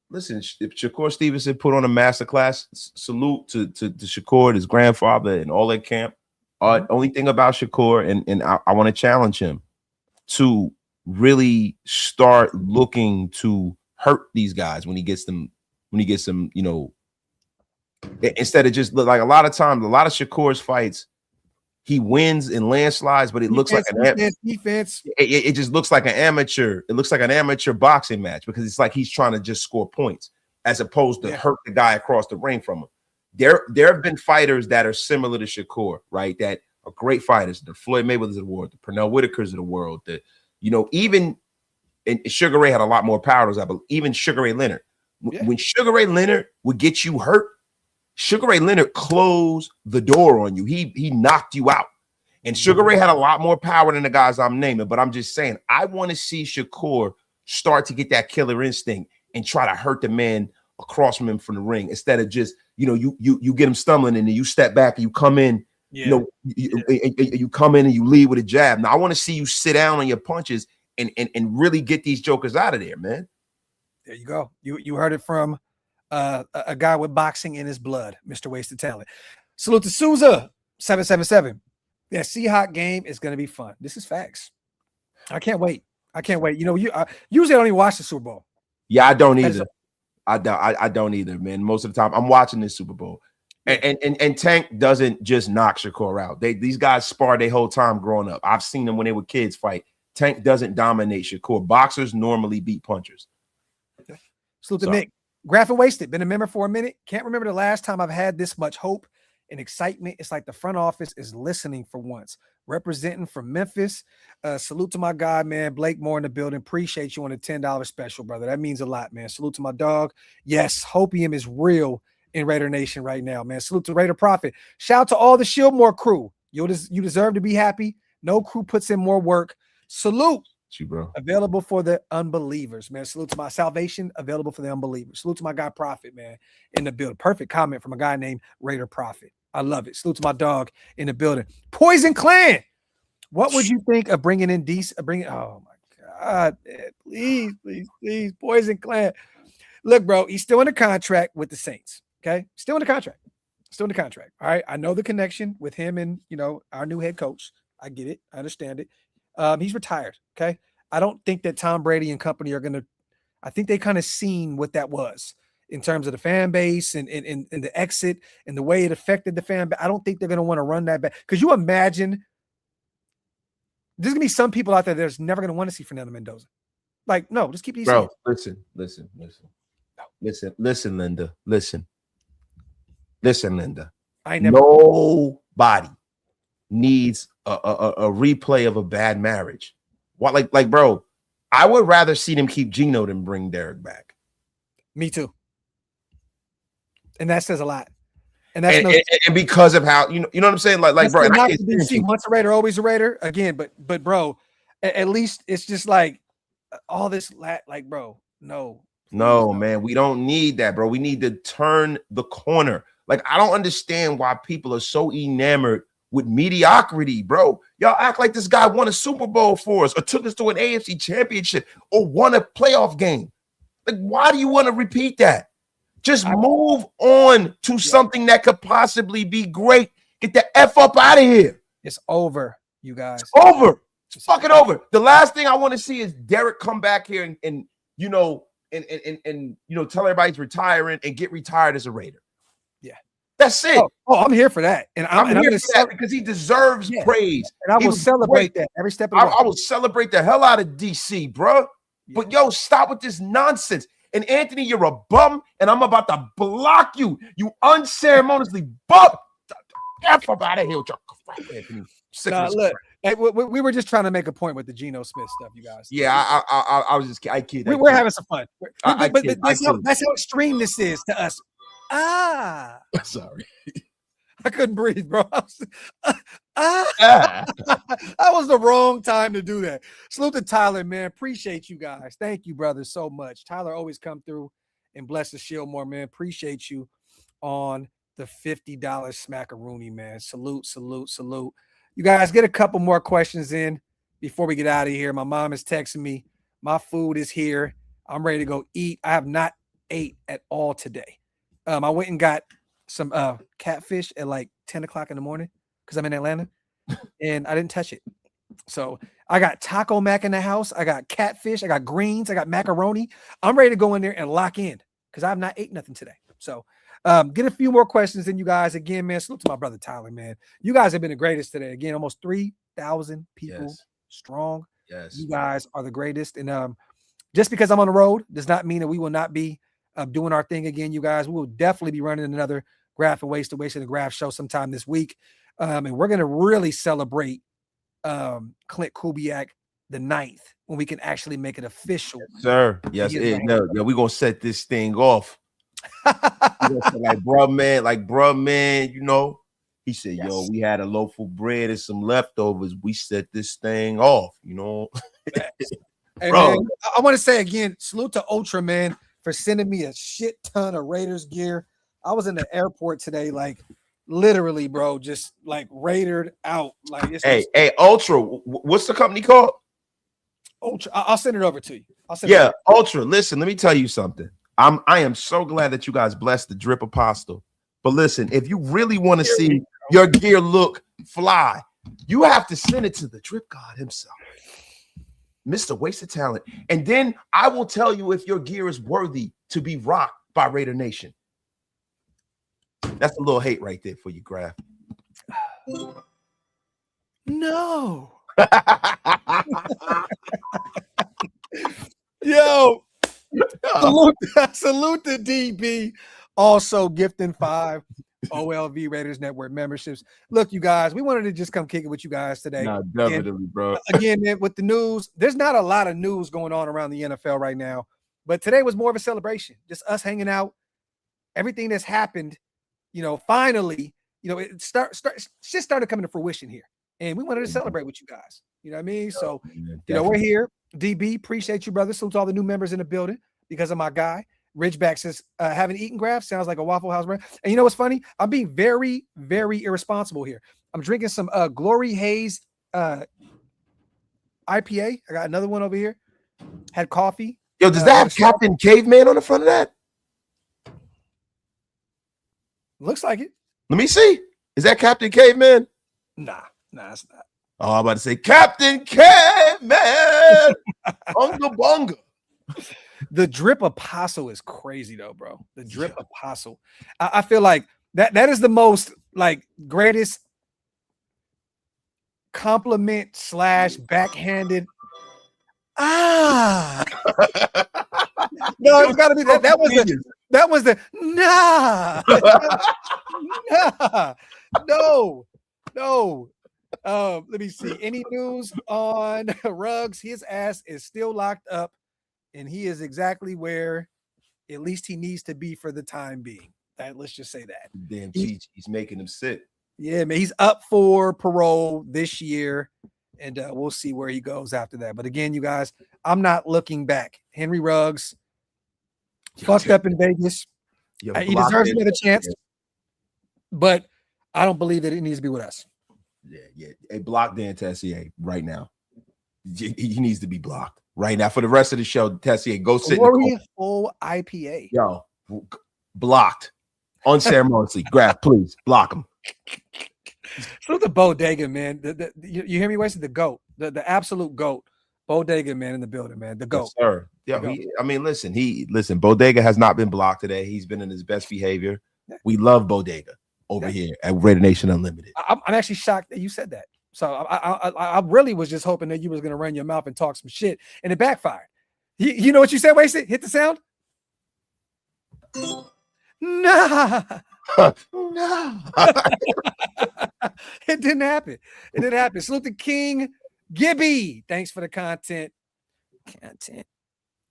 Listen, if Shakur Stevenson put on a masterclass, salute to Shakur, his grandfather, and all that camp. Only thing about Shakur, and I want to challenge him to really start looking to hurt these guys when he gets them, you know, instead of just like a lot of times, a lot of Shakur's fights, he wins in landslides, but it looks like an defense. It just looks like an amateur. It looks like an amateur boxing match because it's like he's trying to just score points as opposed to hurt the guy across the ring from him. There have been fighters that are similar to Shakur, right? That are great fighters. The Floyd Mayweathers of the world, the Pernell Whitakers of the world, even and Sugar Ray had a lot more power than I believe. Even Sugar Ray Leonard. When Sugar Ray Leonard would get you hurt, Sugar Ray Leonard closed the door on you. He knocked you out. And Sugar Ray had a lot more power than the guys I'm naming. But I'm just saying, I want to see Shakur start to get that killer instinct and try to hurt the man across from him from the ring instead of just, you get him stumbling and then you step back and you come in, you come in and you lead with a jab. Now I want to see you sit down on your punches and really get these jokers out of there, man. There you go. You heard it from a guy with boxing in his blood, Mr. Wasted Talent. Salute to Souza 777. Yeah, Seahawk game is going to be fun. This is facts. I can't wait. You know, usually I don't even watch the Super Bowl. Yeah, I don't either. I don't either, man. Most of the time, I'm watching this Super Bowl, and Tank doesn't just knock Shakur out. These guys spar their whole time growing up. I've seen them when they were kids fight. Tank doesn't dominate Shakur. Boxers normally beat punchers. Salute to Nick. Graph and Wasted. Been a member for a minute. Can't remember the last time I've had this much hope and excitement. It's like the front office is listening for once. Representing from Memphis. Salute to my guy, man. Blake Moore in the building. Appreciate you on the $10 special, brother. That means a lot, man. Salute to my dog. Yes, Hopium is real in Raider Nation right now, man. Salute to Raider Prophet. Shout out to all the Shieldmore crew. You deserve to be happy. No crew puts in more work. Salute. You, bro. Available for the unbelievers, man. Salute to my salvation, available for the unbelievers. Salute to my guy Prophet, man, in the building. Perfect comment from a guy named Raider Prophet. I love it. Salute to my dog in the building. Poison Clan. What would you think of bringing in oh my God, man. Please, Poison Clan. Look, bro, he's still in a contract with the Saints. Okay, still in the contract. All right, I know the connection with him and our new head coach. I get it. I understand it. He's retired. Okay. I don't think that Tom Brady and company are going to, I think they kind of seen what that was in terms of the fan base and the exit and the way it affected the fan base. I don't think they're going to want to run that back. Could you imagine there's going to be some people out there that's never going to want to see Fernando Mendoza? Like, no, just keep these. Bro, listen, Linda. Listen, Linda. Nobody needs a replay of a bad marriage. What, like, bro, I would rather see them keep Geno than bring Derek back. Me too. And that says a lot. And because of how you know what I'm saying? Like, bro, once a Raider, always a Raider. Again, but bro, At least it's just like all this like, bro, no. No, man, we don't need that, bro. We need to turn the corner. Like, I don't understand why people are so enamored with mediocrity, bro. Y'all act like this guy won a Super Bowl for us or took us to an AFC championship or won a playoff game. Like, why do you want to repeat that? Just move on to something that could possibly be great. Get the F up out of here. It's over, you guys. It's over. It's fucking over. The last thing I want to see is Derek come back here and you know, and you know, tell everybody he's retiring and get retired as a Raider. Yeah, that's it. Oh, I'm here for that, and I'm here for that because he deserves praise, and I will celebrate that every step of the way. I will celebrate the hell out of DC, bro. Yeah. But yo, stop with this nonsense. And Anthony, you're a bum, and I'm about to block you. You unceremoniously bum. F up out of here with your crap, Anthony. Look. Hey, we were just trying to make a point with the Geno Smith stuff, you guys. Yeah, I was just kidding. We're having some fun. But that's how extreme this is to us. Sorry. I couldn't breathe, bro. That was the wrong time to do that. Salute to Tyler, man. Appreciate you guys. Thank you, brother, so much. Tyler always come through and bless the shield more, man. Appreciate you on the $50 smackaroonie, man. Salute. You guys get a couple more questions in before we get out of here. My mom is texting me. My food is here. I'm ready to go eat. I have not ate at all today. I went and got some catfish at like 10 o'clock in the morning because I'm in Atlanta and I didn't touch it. So I got taco mac in the house. I got catfish. I got greens. I got macaroni. I'm ready to go in there and lock in because I have not ate nothing today. So get a few more questions in, you guys. Again, man, salute to my brother Tyler, man. You guys have been the greatest today. Again, almost 3,000 people strong. Yes. You guys are the greatest. And just because I'm on the road does not mean that we will not be doing our thing again, you guys. We will definitely be running another Graph and Waste of the Graph show sometime this week. And we're going to really celebrate Clint Kubiak the 9th when we can actually make it official. Yes, sir. Yes. We're going to set this thing off. like bro, man, you know, he said, yo, we had a loaf of bread and some leftovers. We set this thing off, you know. Hey, man, I want to say again, salute to Ultra, man, for sending me a shit ton of Raiders gear. I was in the airport today, like literally, bro, just like Raidered out. Like, hey, Ultra, what's the company called? Ultra. I'll send it over to you. Ultra. Listen, let me tell you something. I am so glad that you guys blessed the Drip Apostle. But listen, if you really want to see your gear look fly, you have to send it to the Drip God himself, Mr. Wasted Talent. And then I will tell you if your gear is worthy to be rocked by Raider Nation. That's a little hate right there for you, Graph. No. Yo. Salute to DB, also gifting 5 OLV Raiders Network memberships. Look, you guys, we wanted to just come kick it with you guys today. No, definitely, bro. Again, man, with the news, there's not a lot of news going on around the NFL right now, but today was more of a celebration. Just us hanging out, everything that's happened. You know, finally, you know, it shit started coming to fruition here, and we wanted to celebrate with you guys. You know what I mean? So, you know, we're here. DB, appreciate you, brother. Salute to all the new members in the building because of my guy. Ridgeback says, haven't eaten Graph. Sounds like a Waffle House brand. And you know what's funny? I'm being very, very irresponsible here. I'm drinking some Glory Haze IPA. I got another one over here. Had coffee. Yo, does that have Captain Caveman on the front of that? Looks like it. Let me see. Is that Captain Caveman? Nah, it's not. Oh, I'm about to say Captain Caveman. Bunga bunga. The Drip Apostle is crazy though, bro. The Drip Apostle. I feel like that is the most like greatest compliment / backhanded. No, it's gotta be that. That was the nah. No. Let me see. Any news on Ruggs? His ass is still locked up, and he is exactly where at least he needs to be for the time being. Let's just say that. Damn, he's making him sit. Yeah, man. He's up for parole this year. and we'll see where he goes after that. But again, you guys, I'm not looking back. Henry Ruggs fucked up in Vegas. He deserves another chance, but I don't believe that it needs to be with us. Yeah. Hey, block Dan Tessier right now. He needs to be blocked right now for the rest of the show. Tessier, go sit. Full IPA. Yo, blocked unceremoniously. Grab, please block him. So the Bodega, man. You hear me, Wasted? The GOAT, the absolute GOAT. Bodega, man, in the building, man. The GOAT. Yes, sir. Yeah, listen. Bodega has not been blocked today. He's been in his best behavior. Yeah. We love Bodega over here at Raider Nation Unlimited. I'm actually shocked that you said that. So I really was just hoping that you was going to run your mouth and talk some shit, and it backfired. You know what you said, Wasted? Hit the sound. Nah. No. It didn't happen. It didn't happen. Salute to King Gibby. Thanks for the content.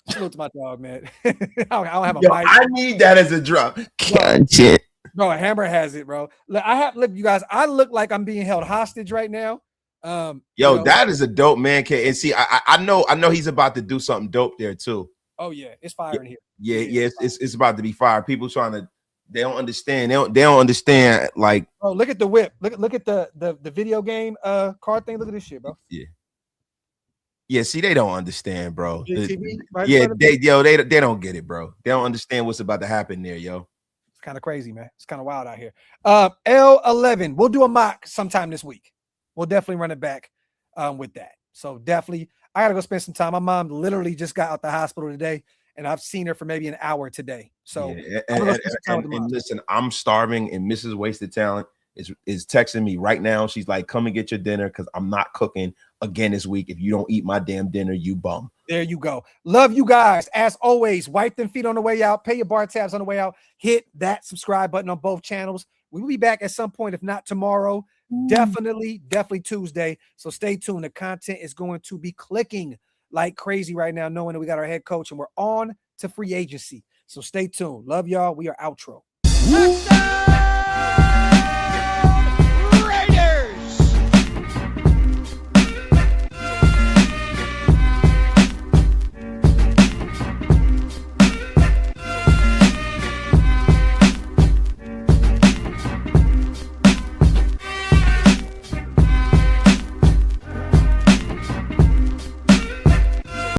Salute to my dog, man. I don't have a mic. I need that as a drop. Content. Bro, Hammer has it, bro. Look, you guys, I look like I'm being held hostage right now. That is a dope man. And see, I know he's about to do something dope there too. Oh yeah, it's fire in here. Yeah, it's about to be fire. People they don't understand. They don't understand. Like, oh, look at the whip. Look at the video game card thing. Look at this shit, bro. Yeah. See, they don't understand, bro. TV, they don't get it, bro. They don't understand what's about to happen there, yo. It's kind of crazy, man. It's kind of wild out here. L11. We'll do a mock sometime this week. We'll definitely run it back with that. So definitely, I gotta go spend some time. My mom literally just got out the hospital today, and I've seen her for maybe an hour today. So and listen, I'm starving, and Mrs. Wasted Talent is texting me right now. She's like, "Come and get your dinner because I'm not cooking again this week. If you don't eat my damn dinner, you bum." There you go. Love you guys. As always, wipe them feet on the way out. Pay your bar tabs on the way out. Hit that subscribe button on both channels. We will be back at some point, if not tomorrow. Definitely Tuesday. So stay tuned. The content is going to be clicking like crazy right now, knowing that we got our head coach and we're on to free agency. So stay tuned. Love y'all. We are outro.